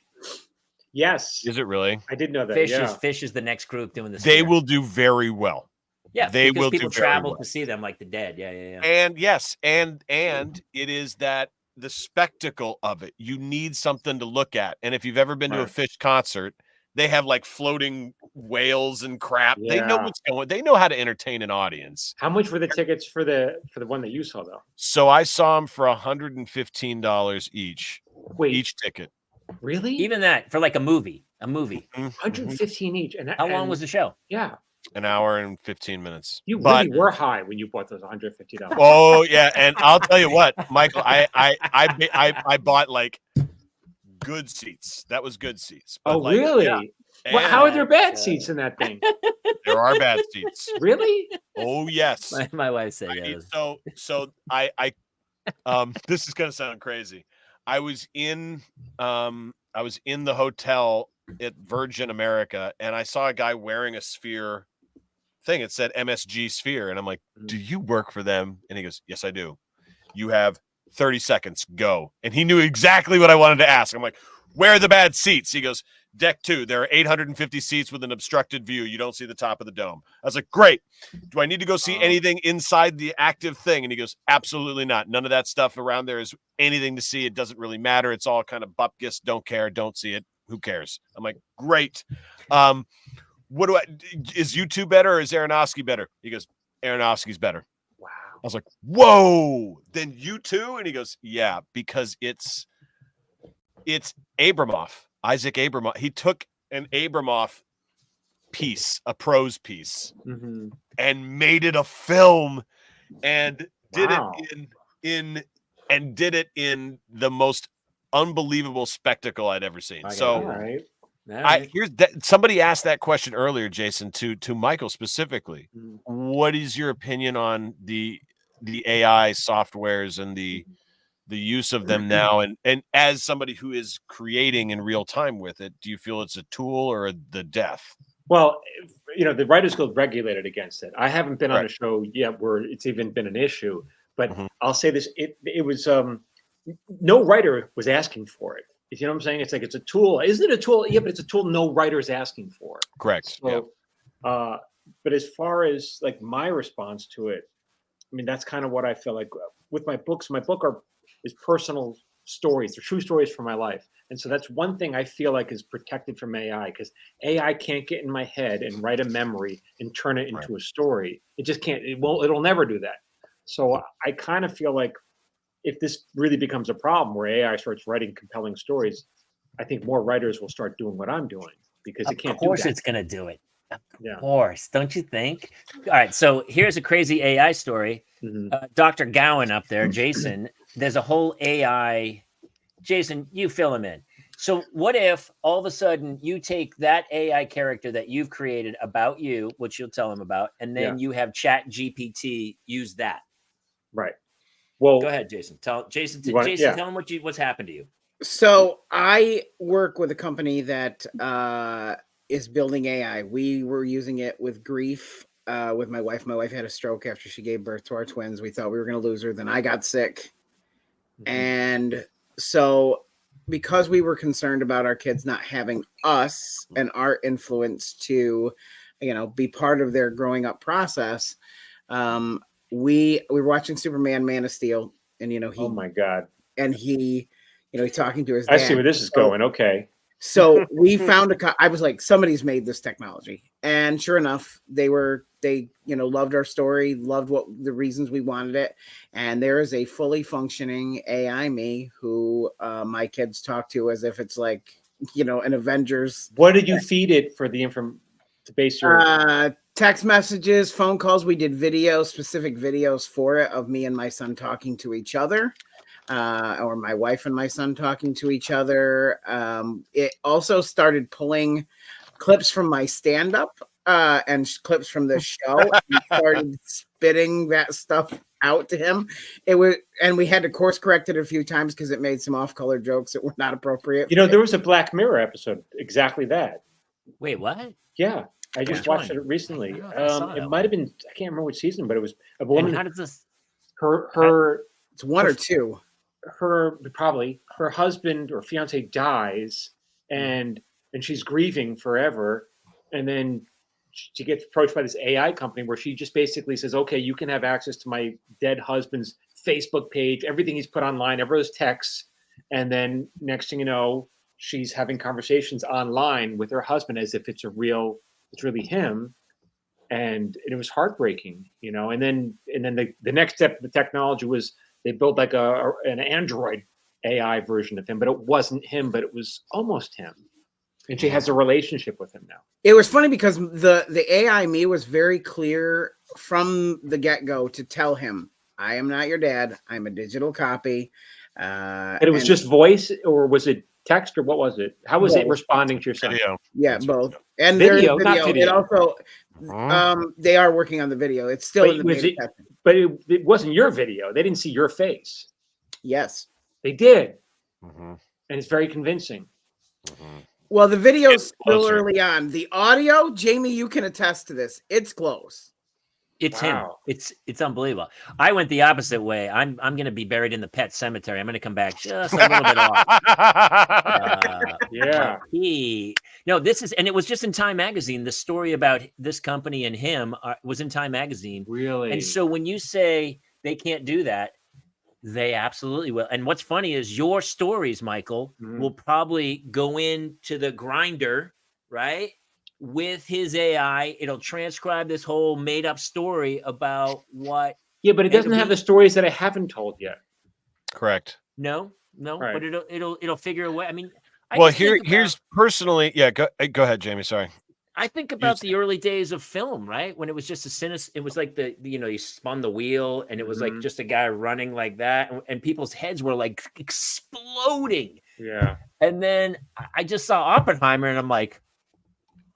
Yes. Is it really? I did know that. Fish is the next group doing this. They will do very well. Yeah, they will. People travel to see them, like the Dead. Yeah. And yes, and it is that the spectacle of it. You need something to look at, and if you've ever been to a Fish concert, they have like floating whales and crap. Yeah. They know what's going. They know how to entertain an audience. How much were the tickets for the one that you saw though? So I saw them for $115 each. Wait, each ticket. Really? Even that for like a movie. 115 each. And how long was the show? Yeah. An hour and 15 minutes. You really were high when you bought those $150. Oh yeah, and I'll tell you what, Michael, I bought like good seats. That was good seats. But really? Yeah. Well, how are there bad seats in that thing? There are bad seats. Really? Oh yes. My wife said yes. So I this is gonna sound crazy. I was in the hotel at Virgin America, and I saw a guy wearing a Sphere thing. It said MSG Sphere, and I'm like, do you work for them? And he goes, yes, I do. You have 30 seconds, go. And he knew exactly what I wanted to ask. I'm like, where are the bad seats? He goes, deck 2. There are 850 seats with an obstructed view. You don't see the top of the dome. I was like, great. Do I need to go see anything inside the active thing? And he goes, absolutely not. None of that stuff around there is anything to see. It doesn't really matter. It's all kind of bupkis. Don't care. Don't see it. Who cares? I'm like, great. Is U2 better or is Aronofsky better? He goes, Aronofsky's better. Wow. I was like, whoa, then U2? And he goes, yeah, because it's Abramoff, Isaac Abramoff. He took an Abramoff piece, a prose piece, Mhm. and made it a film, and did Wow. it in the most unbelievable spectacle I'd ever seen. I gotta So do that. All right. All right. here's that. Somebody asked that question earlier, Jason, to Michael specifically. Mhm. What is your opinion on the AI softwares and the use of them now? And as somebody who is creating in real time with it, do you feel it's a tool or the death? Well, the Writers Guild regulated against it. I haven't been on a Right. show yet where it's even been an issue, but Mhm. I'll say this: it was no writer was asking for it. You know what I'm saying? It's like it's a tool. Isn't it a tool? Yeah, but it's a tool no writer's asking for. Correct. Yeah. So, but as far as like my response to it, I mean, that's kind of what I feel like with my books. My book is personal stories. They're true stories from my life. And so that's one thing I feel like is protected from AI, because AI can't get in my head and write a memory and turn it into a story. It just can't. It'll never do that. So I kind of feel like if this really becomes a problem where AI starts writing compelling stories, I think more writers will start doing what I'm doing, because it can't Of do course that. it's going to do it. Yeah. Of course. Don't you think? All right. So here's a crazy AI story. Mhm. Dr. Gowan up there, Jason, there's a whole AI. Jason, you fill him in. So what if all of a sudden you take that AI character that you've created about you, which you'll tell him about, and then you have Chat GPT use that? Right. Well, Go ahead, Jason. Tell Jason. You want- Jason, yeah. tell him what's happened to you. So I work with a company that is building AI. We were using it with grief with my wife. My wife had a stroke after she gave birth to our twins. We thought we were going to lose her. Then I got sick. And so because we were concerned about our kids not having us and our influence to, be part of their growing up process, we were watching Superman, Man of Steel, and oh my God. he's talking to his I dad. see where this is going. Okay. So we found I was like, somebody's made this technology. And sure enough, they loved our story, loved what the reasons we wanted it. And there is a fully functioning AI me who my kids talk to as if it's like, an Avengers. What did you feed it for the information to base your Text messages, phone calls. We did specific videos for it of me and my son talking to each other. Or my wife and my son talking to each other. It also started pulling clips from my stand-up and clips from the show and started spitting that stuff out to him. And we had to course correct it a few times because it made some off-color jokes that were not appropriate. there was a Black Mirror episode exactly that. Wait, what? Yeah, I just Which watched one? it recently. I don't know if I saw It that might have been, I can't remember which season, but it was a woman. And how does this? Her It's one or two. her husband or fiance dies, and she's grieving forever, and then she gets approached by this AI company where she just basically says, okay, you can have access to my dead husband's Facebook page, everything he's put online, every those texts. And then next thing you know, she's having conversations online with her husband as if it's really him. And it was heartbreaking, and then the next step of the technology was they built like an Android AI version of him, but it wasn't him, but it was almost him. And she has a relationship with him now. It was funny because the AI me was very clear from the get-go to tell him, I am not your dad. I'm a digital copy. But it was just voice, or was it text, or what was it? How was it responding to your son? Video. Yeah, That's both. right. And Video, there's not video. It also, they are working on the video. It's still in the beta testing. But it wasn't your video. They didn't see your face. Yes. They did. Mhm. And it's very convincing. Mhm. Well, the video's It's still closer. early on. The audio, Jamie, you can attest to this. It's close. It's Wow. him. It's unbelievable. I went the opposite way. I'm going to be buried in the pet cemetery. I'm going to come back just a little bit off. Yeah. This is, and it was just in Time Magazine. The story about this company and him was in Time Magazine. Really? And so when you say they can't do that, they absolutely will. And what's funny is your stories, Michael, will probably go into the grinder, right? With his AI, it'll transcribe this whole made up story about what. Yeah, but it doesn't have the stories that I haven't told yet. Correct. No, Right. but it'll figure a way. I mean, Well, here's personally, yeah. Go ahead, Jamie. Sorry. I think about the early days of film, right? When it was just it was like you spun the wheel and it was like just a guy running like that, and people's heads were like exploding. Yeah. And then I just saw Oppenheimer and I'm like,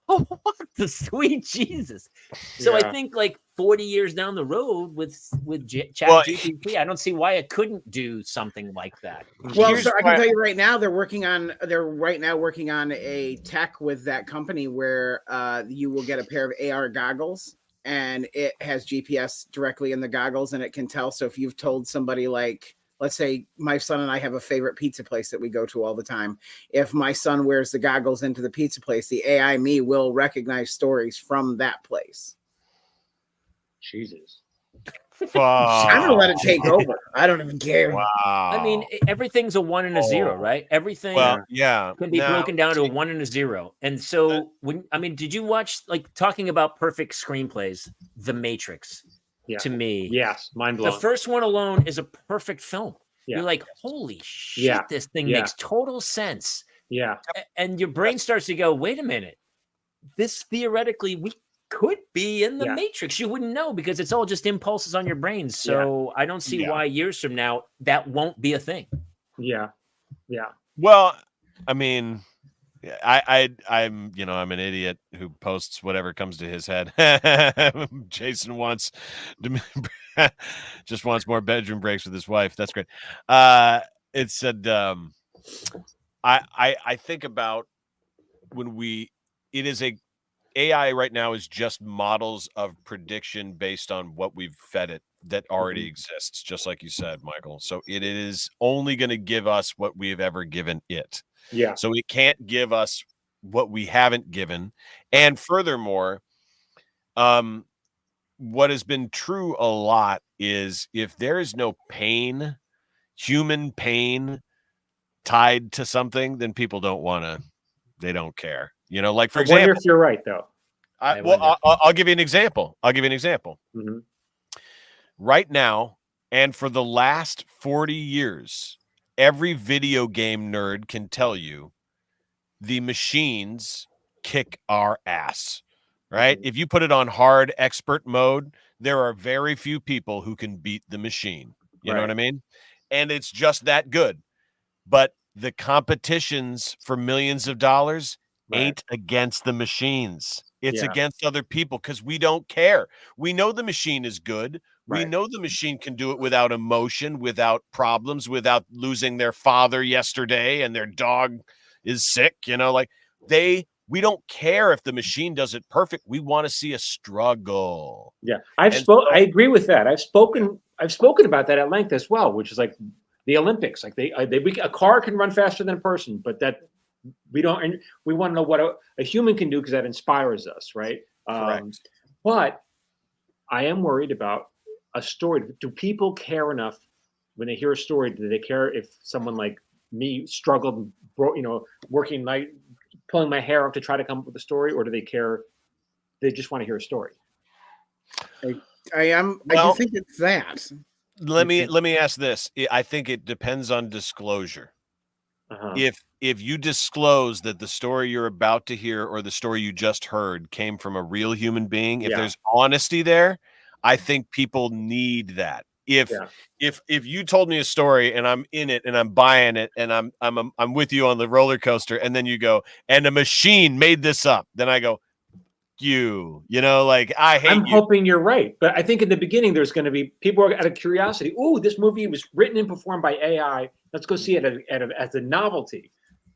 oh, what the sweet Jesus. So I think like 40 years down the road with ChatGPT, I don't see why it couldn't do something like that. Well, so I can tell you right now, they're right now working on a tech with that company where you will get a pair of AR goggles and it has GPS directly in the goggles and it can tell. So if you've told somebody, like, let's say my son and I have a favorite pizza place that we go to all the time. If my son wears the goggles into the pizza place, the AI me will recognize stories from that place. Jesus. I'm gonna let it take over. I don't even care. Wow. I mean, everything's a 1 and a 0, right? Everything can be broken down to a 1 and a 0. And so did you watch, like, talking about perfect screenplays, The Matrix? Yeah. To me, yes, mind blowing. The first one alone is a perfect film. Yeah. You're like, holy shit, this thing makes total sense. Yeah. And your brain starts to go, wait a minute, this theoretically we could be in the Matrix. You wouldn't know because it's all just impulses on your brain. So I don't see why years from now that won't be a thing. Yeah. Yeah. Well, I mean, I'm I'm an idiot who posts whatever comes to his head. Jason just wants more bedroom breaks with his wife. That's great. It said I think about AI right now is just models of prediction based on what we've fed it that already exists, just like you said, Michael. So it is only going to give us what we've ever given it. Yeah. So it can't give us what we haven't given. And furthermore, what has been true a lot is if there is no pain, human pain tied to something, then people they don't care. Like, for example, I wonder if you're right, though. I'll give you an example. Mm-hmm. Right now, and for the last 40 years, every video game nerd can tell you the machines kick our ass, right? If you put it on hard expert mode, there are very few people who can beat the machine. You know what I mean? And it's just that good. But the competitions for millions of dollars ain't against the machines. It's against other people because we don't care. We know the machine is good. We know the machine can do it without emotion, without problems, without losing their father yesterday and their dog is sick. We don't care if the machine does it perfect. We want to see a struggle. Yeah, I agree with that. I've spoken about that at length as well, which is like the Olympics. Like a car can run faster than a person, but that we want to know what a human can do because that inspires us, right? Correct. But I am worried about a story. Do people care enough when they hear a story? Do they care if someone like me struggled, working night, pulling my hair up to try to come up with a story, or do they care? They just want to hear a story. I do think it's that. Let me ask this. I think it depends on disclosure. If you disclose that the story you're about to hear or the story you just heard came from a real human being, if there's honesty there, I think people need that. If you told me a story and I'm in it and I'm buying it and I'm with you on the roller coaster, and then you go, and a machine made this up, then I go, I hate I'm hoping you're right, but I think in the beginning there's going to be people are out of curiosity. Oh, this movie was written and performed by AI. Let's go see it as a novelty.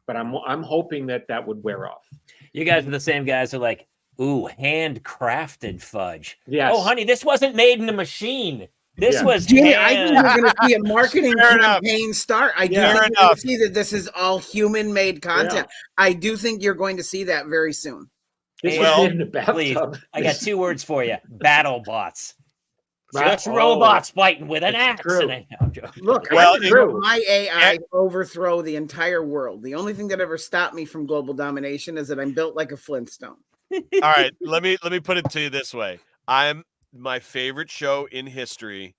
But I'm hoping that would wear off. You guys are the same guys who are like, ooh, handcrafted fudge. Yes. Oh, honey, this wasn't made in a machine. This was Jimmy, I think you're going to see a marketing campaign start. I do think you're going to see that this is all human-made content. Yeah. I do think you're going to see that very soon. This was made in a bathtub. Please, I got 2 words for you: battle bots. Just robots fighting with an axe. Look, my AI overthrow the entire world. The only thing that ever stopped me from global domination is that I'm built like a Flintstone. All right, let me put it to you this way. My favorite show in history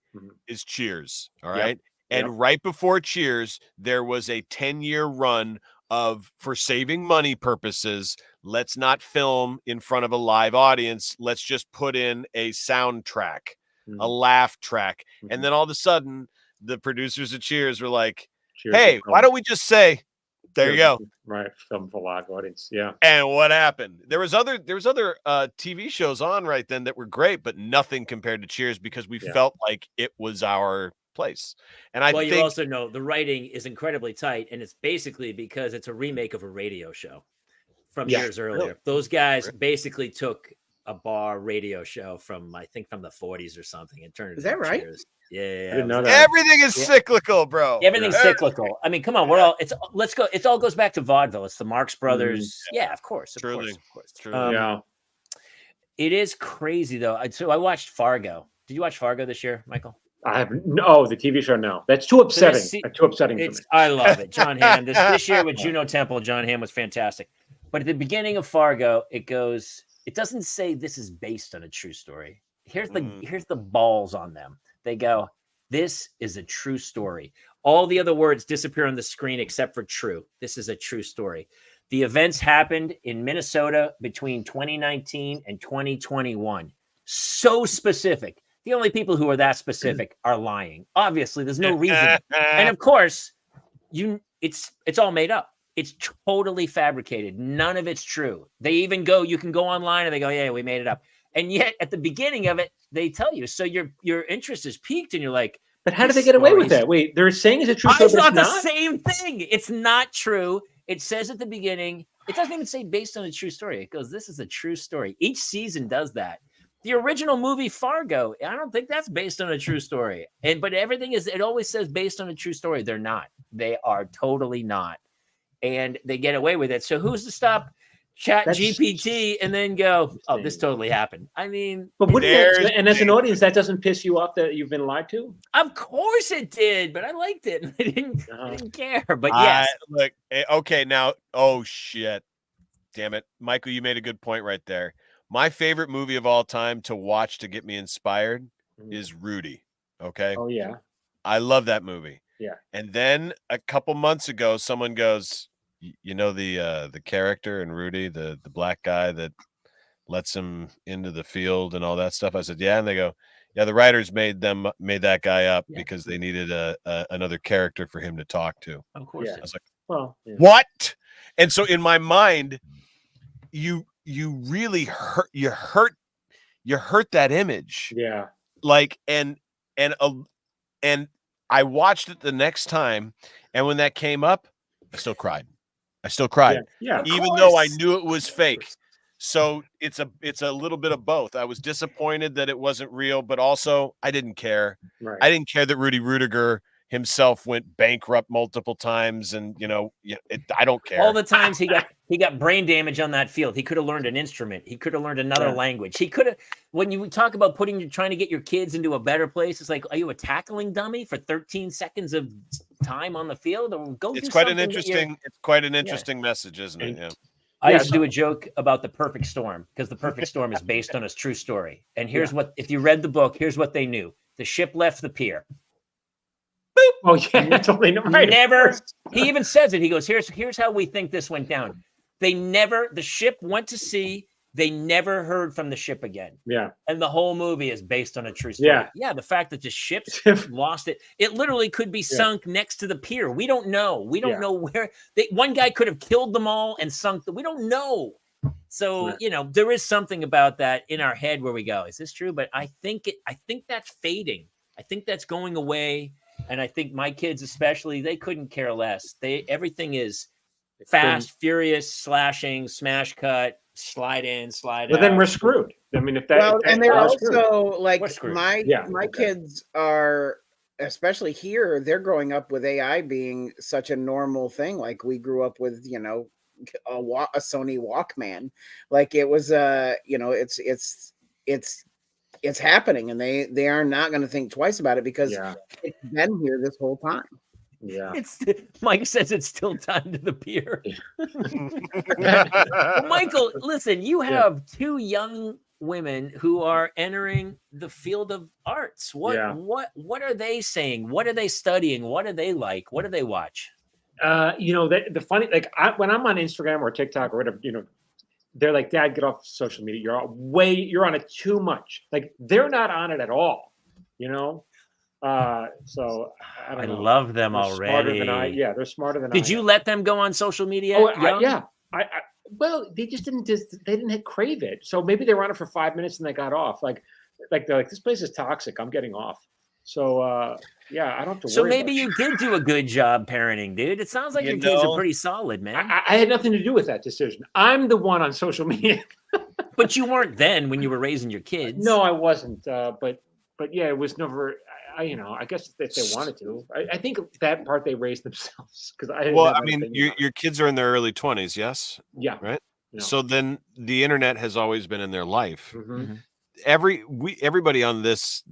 is Cheers. All right. And right before Cheers, there was a 10-year run for saving money purposes, let's not film in front of a live audience. Let's just put in a soundtrack, a laugh track. And then all of a sudden, the producers of Cheers were like, Cheers hey, to why don't we just say, there you go. Right, film for live audience. Yeah. And what happened? There was other TV shows on right then that were great, but nothing compared to Cheers because we felt like it was our place. And I think you also know the writing is incredibly tight, and it's basically because it's a remake of a radio show from years earlier. Really? Those guys basically took a bar radio show from I think from the 40s or something and turned it. Is that into right? Cheers. Yeah, I didn't know that. everything is cyclical, bro. Everything's cyclical. I mean, come on, we're all. Let's go. It all goes back to vaudeville. It's the Marx Brothers. Yeah, of course, of Truly. course. Truly. Yeah. It is crazy though. So I watched Fargo. Did you watch Fargo this year, Michael? I haven't. No, the TV show. No, that's too upsetting. Too upsetting for me. I love it. John Hamm. This year with Juno Temple, John Hamm was fantastic. But at the beginning of Fargo, it goes. It doesn't say this is based on a true story. Here's the balls on them. They go, this is a true story. All the other words disappear on the screen except for true. This is a true story. The events happened in Minnesota between 2019 and 2021. So specific. The only people who are that specific are lying. Obviously, there's no reason. And of course, it's all made up. It's totally fabricated. None of it's true. They even go, you can go online and they go, yeah, we made it up. And yet at the beginning of it, they tell you. So your interest is piqued and you're like, but how do they get away with that? Wait, they're saying it's a true story, it's but not the same thing. It's not true. It says at the beginning, it doesn't even say based on a true story. It goes, this is a true story. Each season does that. The original movie Fargo, I don't think that's based on a true story. But everything is, it always says based on a true story. They're not. They are totally not. And they get away with it. So who's to stop Chat GPT and then go, oh, this totally happened? I mean, but wouldn't and as an audience, that doesn't piss you off that you've been lied to? Of course it did, but I liked it. I didn't care. But yes. Look, okay, now, oh shit. Damn it. Michael, you made a good point right there. My favorite movie of all time to watch to get me inspired is Rudy. Okay. Oh yeah. I love that movie. Yeah. And then a couple months ago, someone goes, you know, the character in Rudy, the black guy that lets him into the field and all that stuff. I said, yeah. And they go, yeah, the writers made that guy up because they needed another character for him to talk to. Of course. Yeah. I was like, well, what? And so in my mind, you really hurt that image. Yeah. Like, and I watched it the next time, and when that came up, I still cried. Yeah. Even though I knew it was fake. So it's a little bit of both. I was disappointed that it wasn't real, but also I didn't care. Right. I didn't care that Rudy Rudiger himself went bankrupt multiple times, and I don't care. All the times he got brain damage on that field. He could have learned an instrument. He could have learned another language. He could have. When you talk about trying to get your kids into a better place, it's like, are you a tackling dummy for 13 seconds of time on the field? Or go. It's quite an interesting message, isn't it? Yeah. I used to do a joke about the perfect storm because the perfect storm is based on a true story. And here's what, if you read the book, here's what they knew. The ship left the pier. Boop. Oh yeah, totally right. Never. He even says it. He goes, here's how we think this went down. The ship went to sea. They never heard from the ship again. Yeah. And the whole movie is based on a true story. Yeah. Yeah. The fact that the ship lost it. It literally could be sunk next to the pier. We don't know. We don't know where. One guy could have killed them all and sunk we don't know. So, there is something about that in our head where we go, is this true? But I think that's fading. I think that's going away. And I think my kids especially, they couldn't care less. Everything is fast, furious, slashing, smash cut, slide in, slide out. But then we're screwed. I mean, if that. Well, and they're also screwed. like my kids are, especially here, they're growing up with AI being such a normal thing. Like we grew up with, a Sony Walkman. Like it was, it's happening, and they are not going to think twice about it because it's been here this whole time. Yeah. Mike says it's still time to the pier. Well, Michael, listen, you have two young women who are entering the field of arts. What are they saying? What are they studying? What do they like? What do they watch? The funny, like when I'm on Instagram or TikTok or whatever, they're like, Dad, get off social media. You're on it too much. Like they're not on it at all, So I don't know. love them They're smarter already. than I. Yeah, they're smarter than I. Did you let them go on social media? Oh, young? Well, they just didn't. They didn't crave it. So maybe they were on it for 5 minutes and they got off. Like they're like, this place is toxic. I'm getting off. So I don't have to worry. So maybe you did do a good job parenting, dude. It sounds like your kids are pretty solid, man. I had nothing to do with that decision. I'm the one on social media. But you weren't then when you were raising your kids. No, I wasn't. But yeah, it was never. I guess if they wanted to, I think that part they raised themselves because I. Well, I mean, your kids are in their early 20s, yes? Yeah. Right. Yeah. So then the internet has always been in their life. Mm-hmm. Everybody on this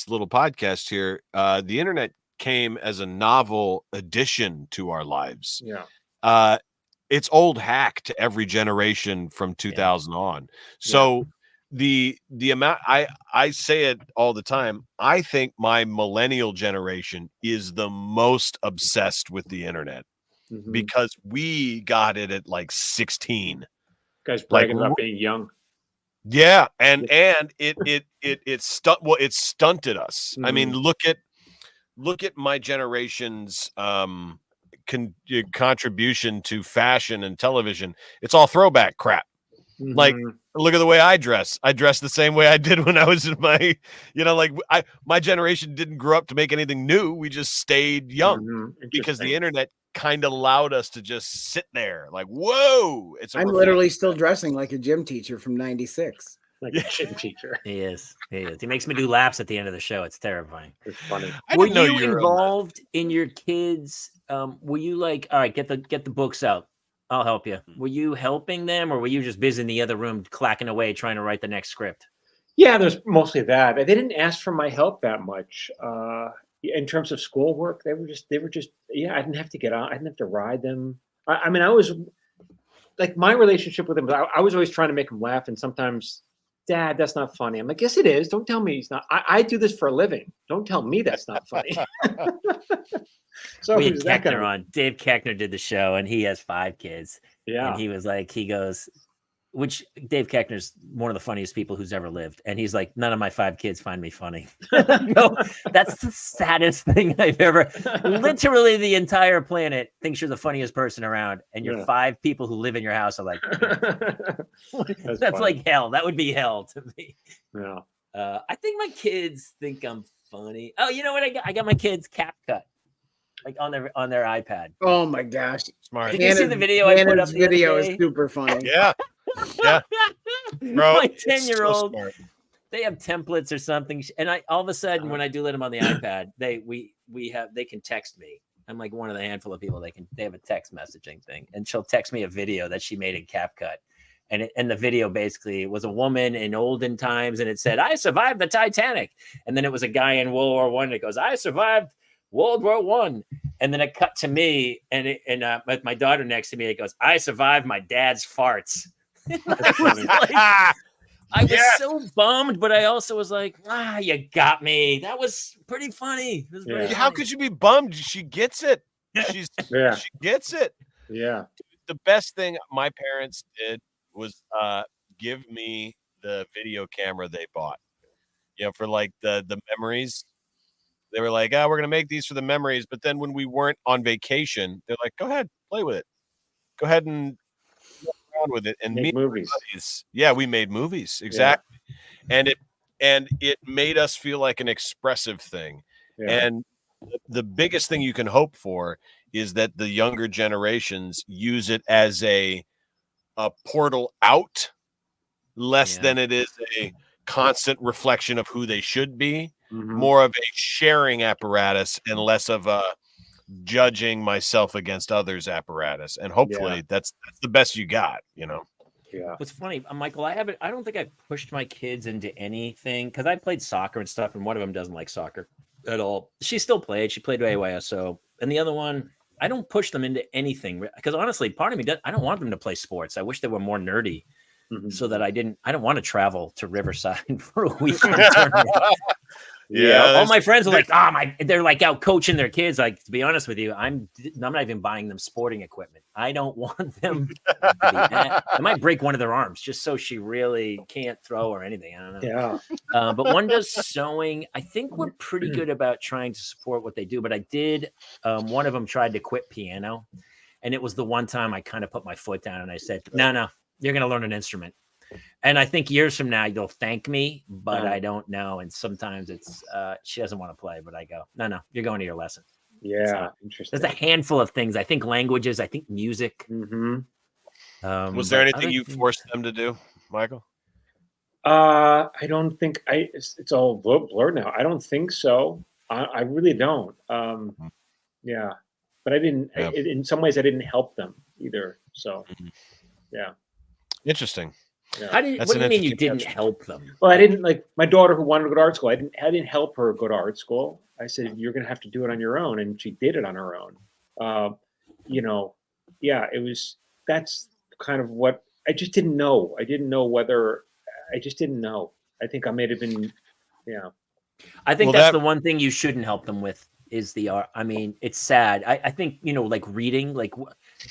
little podcast here, the internet came as a novel addition to our lives. Yeah. It's old hack to every generation from 2000 on. So the amount I say it all the time. I think my millennial generation is the most obsessed with the internet because we got it at like 16. Guys bragging about being young. Yeah, and it stunted us. I mean, look at my generation's contribution to fashion and television. It's all throwback crap. Like, look at the way I dress. I dress the same way I did when I was in my, my generation didn't grow up to make anything new. We just stayed young because the internet kind of allowed us to just sit there like, whoa. I'm literally still dressing like a gym teacher from 96. Like a gym teacher. He is. He makes me do laps at the end of the show. It's terrifying. It's funny. Were you involved in your kids? Were you like, all right, get the books out. I'll help you. Were you helping them or were you just busy in the other room clacking away trying to write the next script? Yeah, there's mostly that. They didn't ask for my help that much. In terms of schoolwork, they were just I didn't have to get on. I didn't have to ride them. I mean, I was like, my relationship with them, I was always trying to make them laugh. And sometimes, Dad, that's not funny. I'm like, yes, it is. Don't tell me it's not. I do this for a living. Don't tell me that's not funny. So we had Keckner on. Dave Keckner did the show, and he has 5 kids. Yeah, and he was like, which Dave Keckner's one of the funniest people who's ever lived, and he's like, none of my 5 kids find me funny. No, that's the saddest thing I've ever. Literally, the entire planet thinks you're the funniest person around, and your 5 people who live in your house are like, that's like hell. That would be hell to me. Yeah. I think my kids think I'm funny. Oh, you know what? I got my kids CapCut. Like on their iPad. Oh my gosh! Smart. Did you see the video I put up? The video is super funny. Yeah. Bro, my 10-year-old. So they have templates or something, and all of a sudden when I do let them on the iPad, they can text me. I'm like one of the handful of people they have a text messaging thing, and she'll text me a video that she made in CapCut. And the video basically was a woman in olden times, and it said, "I survived the Titanic," and then it was a guy in World War I. And it goes, "I survived World War I," and then it cut to me and with my daughter next to me. It goes, "I survived my dad's farts." I was so bummed, but I also was like, you got me. That was pretty funny. How could you be bummed? She gets it. She gets it. Yeah. The best thing my parents did was give me the video camera they bought. For like the memories. They were like, we're going to make these for the memories. But then when we weren't on vacation, they're like, go ahead, play with it. Go ahead and walk around with it. And make movies. We made movies. Exactly. Yeah. And it made us feel like an expressive thing. Yeah. And the biggest thing you can hope for is that the younger generations use it as a portal out less than it is a constant reflection of who they should be. More of a sharing apparatus and less of a judging myself against others apparatus. And hopefully that's the best you got, Yeah. What's funny, Michael, I don't think I pushed my kids into anything because I played soccer and stuff, and one of them doesn't like soccer at all. She still played. She played AYSO. And the other one, I don't push them into anything because honestly, part of me, I don't want them to play sports. I wish they were more nerdy so that I don't want to travel to Riverside for a weekend tournament. Yeah. All my friends are like, they're like out coaching their kids. Like, to be honest with you, I'm not even buying them sporting equipment. I don't want them to be that. I might break one of their arms just so she really can't throw or anything. I don't know. Yeah. But one does sewing. I think we're pretty good about trying to support what they do. But I did, one of them tried to quit piano. And it was the one time I kind of put my foot down and I said, no, you're going to learn an instrument. And I think years from now, you'll thank me, but I don't know. And sometimes it's, she doesn't want to play, but I go, no, you're going to your lesson. Yeah. So, Interesting. there's a handful of things. I think languages, I think music. Mm-hmm. Was there anything you forced them to do, Michael? I don't think it's all blurred now. I don't think so. I really don't. Yeah, but I didn't, in some ways I didn't help them either. So yeah. Interesting. Yeah. What do you mean you didn't help them? Well, I didn't, like my daughter who wanted to go to art school. I didn't help her go to art school. I said, you're going to have to do it on your own. And she did it on her own. That's kind of what I just didn't know. I didn't know I just didn't know. I think I may have been, I think that's the one thing you shouldn't help them with is the art. I mean, it's sad. I think, like reading, like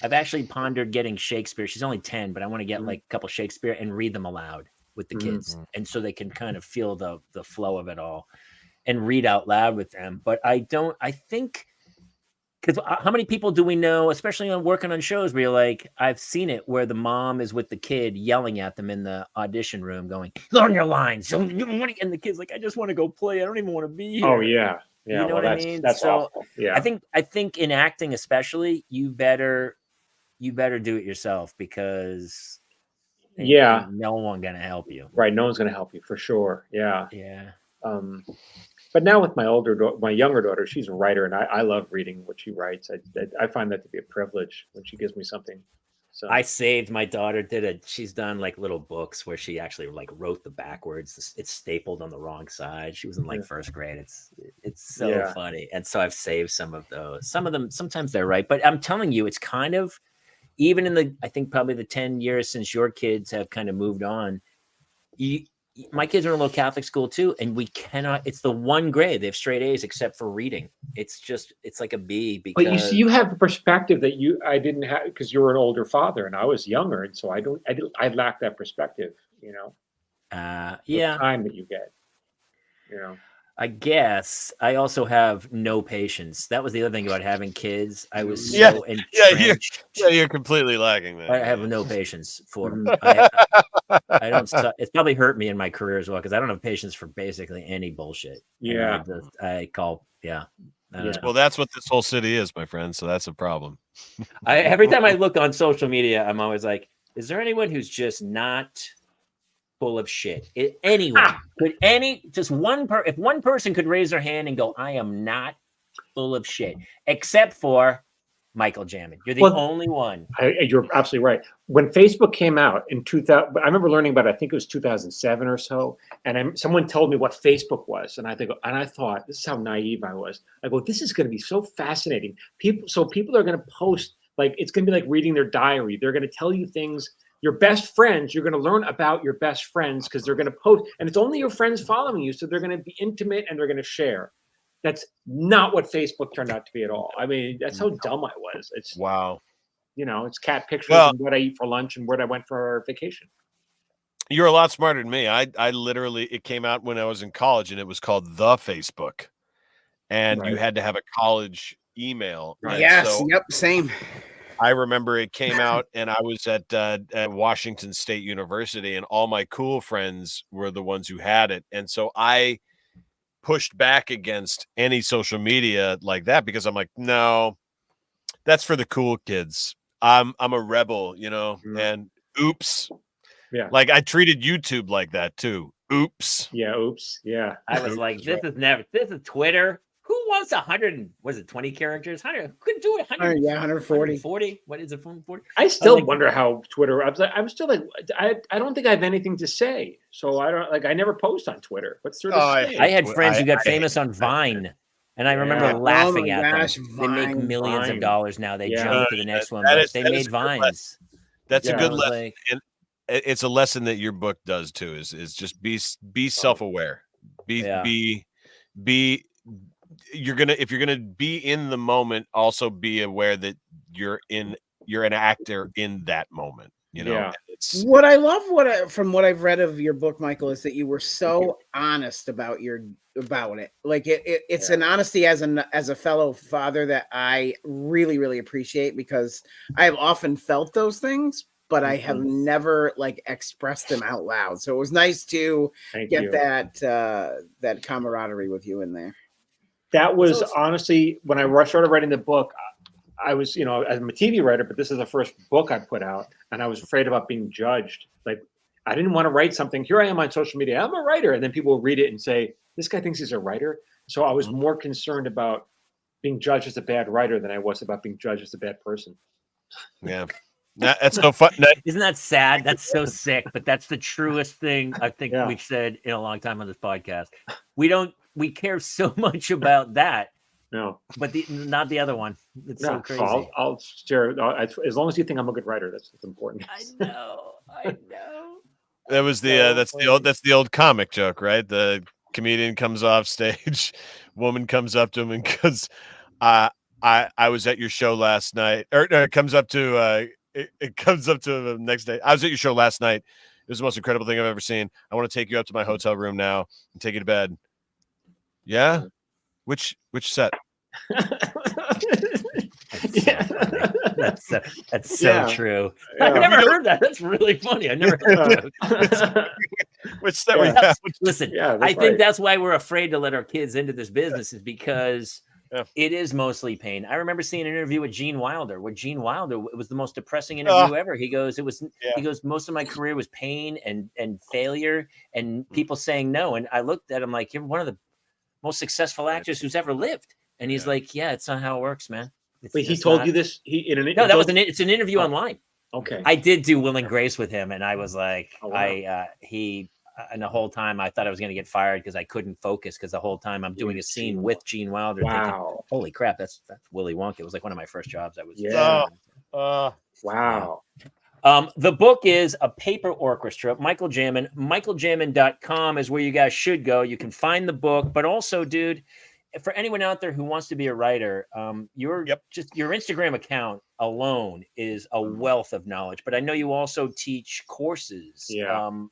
I've actually pondered getting Shakespeare. She's only 10, but I want to get like a couple Shakespeare and read them aloud with the kids. And so they can kind of feel the flow of it all and read out loud with them. But I think, because how many people do we know, especially on working on shows where you're like, I've seen it where the mom is with the kid yelling at them in the audition room going, learn your lines. And the kid's like, I just want to go play. I don't even want to be here. Oh yeah. Yeah. You know what I mean? That's awful. Yeah. I think in acting, especially, you better do it yourself because no one gonna help you. Right. No one's gonna help you for sure. Yeah. Yeah. But now with my younger daughter, she's a writer, and I love reading what she writes. I find that to be a privilege when she gives me something. So I saved my daughter. She's done like little books where she actually like wrote the backwards. It's stapled on the wrong side. She was in like first grade. It's so funny, and so I've saved some of those. Some of them sometimes they're right, but I'm telling you, it's kind of even in I think probably the 10 years since your kids have kind of moved on. My kids are in a little Catholic school too, and we cannot. It's the one grade they have straight A's except for reading. It's like a B. Because but you have a perspective that I didn't have because you were an older father and I was younger, and so I lack that perspective. The time that you get. I guess I also have no patience. That was the other thing about having kids. I was so entrenched. You're completely lacking that. I have no patience for them. I don't. It's probably hurt me in my career as well because I don't have patience for basically any bullshit. Yeah, Well, that's what this whole city is, my friend. So that's a problem. Every time I look on social media, I'm always like, is there anyone who's just not full of shit? Anyone could if one person could raise their hand and go, I am not full of shit, except for Michael Jamin. You're the only one. You're absolutely right. When Facebook came out in 2000, I remember learning about it, I think it was 2007 or so. And someone told me what Facebook was. And I thought, this is how naive I was. I go, this is going to be so fascinating. People are going to post, like, it's going to be like reading their diary. They're going to tell you things. Your best friends, you're going to learn about your best friends because they're going to post, and it's only your friends following you. So they're going to be intimate and they're going to share. That's not what Facebook turned out to be at all. I mean, that's how dumb I was. It's wow. It's cat pictures and what I eat for lunch and where I went for vacation. You're a lot smarter than me. I literally, it came out when I was in college and it was called the Facebook, and you had to have a college email. Right. Yes. Yep. Same. I remember it came out and I was at Washington State University and all my cool friends were the ones who had it. And so I pushed back against any social media like that because I'm like, no, that's for the cool kids. I'm a rebel, and oops. Yeah. Like I treated YouTube like that too. Oops. Yeah. Oops. Yeah. I was like, this is Twitter. Who wants 20 characters? 100 couldn't do it. 100, 140. 140. What is it from 40? I still wonder how Twitter. I'm still like, I don't think I have anything to say. So I never post on Twitter. What's there to say? I had friends who got famous on Vine, and I remember laughing at them. Vine, they make millions of dollars now. They jump to the next one, but they made Vines. That's a good lesson. And it's a lesson that your book does too. Is just be self-aware. Be if you're gonna be in the moment, also be aware that you're an actor in that moment. You know, Yeah. What I love from what I've read of your book, Michael, is that you were so honest about it. Like it's an honesty as a fellow father that I really, really appreciate, because I have often felt those things, but I have never like expressed them out loud. So it was nice to get that camaraderie with you in there. That was honestly, when I started writing the book, I was, I'm a TV writer, but this is the first book I put out, and I was afraid about being judged. Like, I didn't want to write something. Here I am on social media. I'm a writer. And then people will read it and say, this guy thinks he's a writer. So I was more concerned about being judged as a bad writer than I was about being judged as a bad person. Yeah. That's so fun. Isn't that sad? That's so sick, but that's the truest thing I think we've said in a long time on this podcast. We care so much about that. No, but not the other one. It's so crazy. I'll share. As long as you think I'm a good writer, that's what's important. I know. That was that's the old comic joke, right? The comedian comes off stage, woman comes up to him and goes, I was at your show last night, or no, it comes up to the next day. I was at your show last night. It was the most incredible thing I've ever seen. I want to take you up to my hotel room now and take you to bed. Yeah. Which set? That's so true. I've never heard that. That's really funny. I never heard that. Which set? Listen, I think that's why we're afraid to let our kids into this business, is because it is mostly pain. I remember seeing an interview with Gene Wilder. It was the most depressing interview ever. He goes, most of my career was pain and failure and people saying no. And I looked at him like, you're one of the most successful actors who's ever lived. And he's like, yeah, it's not how it works, man. But he told you this? It's an interview online. Okay. I did do Will and Grace with him, and I was like, and the whole time I thought I was going to get fired because I couldn't focus, because the whole time I'm doing a scene with Gene Wilder. Wow. Thinking, holy crap, that's Willy Wonka. It was like one of my first jobs. Wow. The book is A Paper Orchestra. Michael Jamin. MichaelJamin.com is where you guys should go. You can find the book, but also, dude, for anyone out there who wants to be a writer, your Instagram account alone is a wealth of knowledge. But I know you also teach courses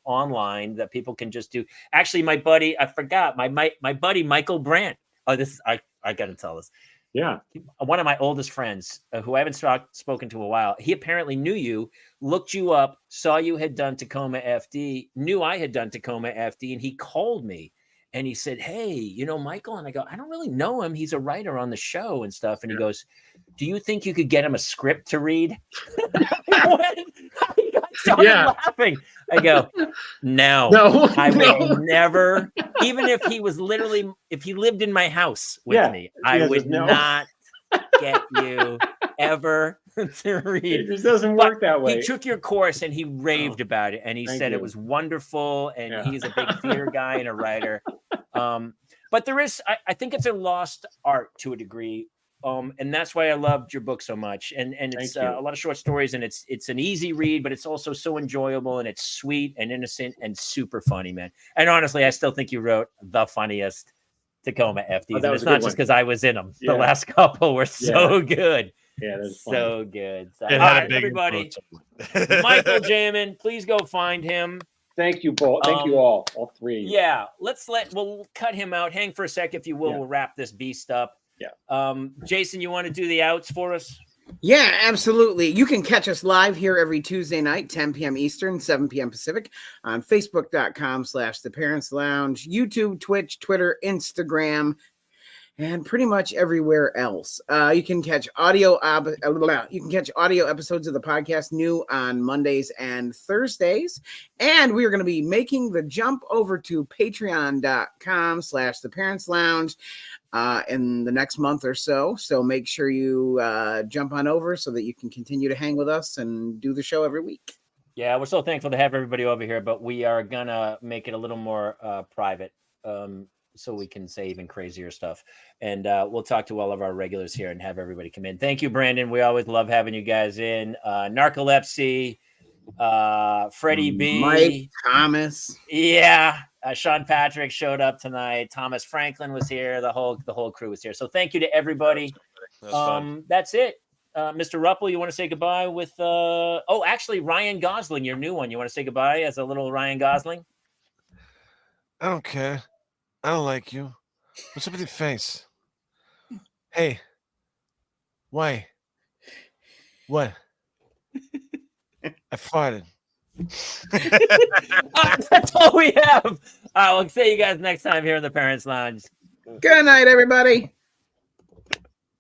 online that people can just do. Actually, my buddy, I forgot, my buddy Michael Brandt. Oh, this I got to tell this. Yeah. One of my oldest friends, who I haven't spoken to a while, he apparently knew you, looked you up, saw you had done Tacoma FD, knew I had done Tacoma FD, and he called me and he said, hey, Michael? And I go, I don't really know him. He's a writer on the show and stuff. And he goes, do you think you could get him a script to read? I started laughing. I go, no, I would never, even if he was if he lived in my house with me, I would not get you ever to read. It just doesn't work that way. He took your course and he raved about it, and he said it was wonderful, and he's a big theater guy and a writer. But there is, I think it's a lost art to a degree. And that's why I loved your book so much. And it's a lot of short stories, and it's an easy read, but it's also so enjoyable, and it's sweet and innocent and super funny, man. And honestly, I still think you wrote the funniest Tacoma FDs. And it's not just because I was in them. The last couple were so good. Yeah, that's so good. So, all right, everybody. Michael Jamin, please go find him. Thank you, Paul. Thank you all three. Yeah, we'll cut him out. Hang for a sec, if you will. We'll wrap this beast up. Yeah. Jason, you want to do the outs for us? Yeah, absolutely. You can catch us live here every Tuesday night, 10 p.m. Eastern, 7 p.m. Pacific, on Facebook.com/The Parents Lounge, YouTube, Twitch, Twitter, Instagram, and pretty much everywhere else. You can catch audio episodes of the podcast new on Mondays and Thursdays. And we are going to be making the jump over to patreon.com/The Parents Lounge in the next month or so. So make sure you jump on over so that you can continue to hang with us and do the show every week. Yeah, we're so thankful to have everybody over here, but we are going to make it a little more private. So we can say even crazier stuff. And we'll talk to all of our regulars here and have everybody come in. Thank you, Brandon. We always love having you guys in. Narcolepsy, Freddie B, Mike Thomas. Yeah, Sean Patrick showed up tonight. Thomas Franklin was here. The whole crew was here. So thank you to everybody. That's it. Mr. Ruppel, you want to say goodbye with? Actually, Ryan Gosling, your new one. You want to say goodbye as a little Ryan Gosling? I don't care. I don't like you. What's up with your face? Hey. Why? What? I farted. That's all we have. All right, we'll see you guys next time here in the Parents Lounge. Good night, everybody.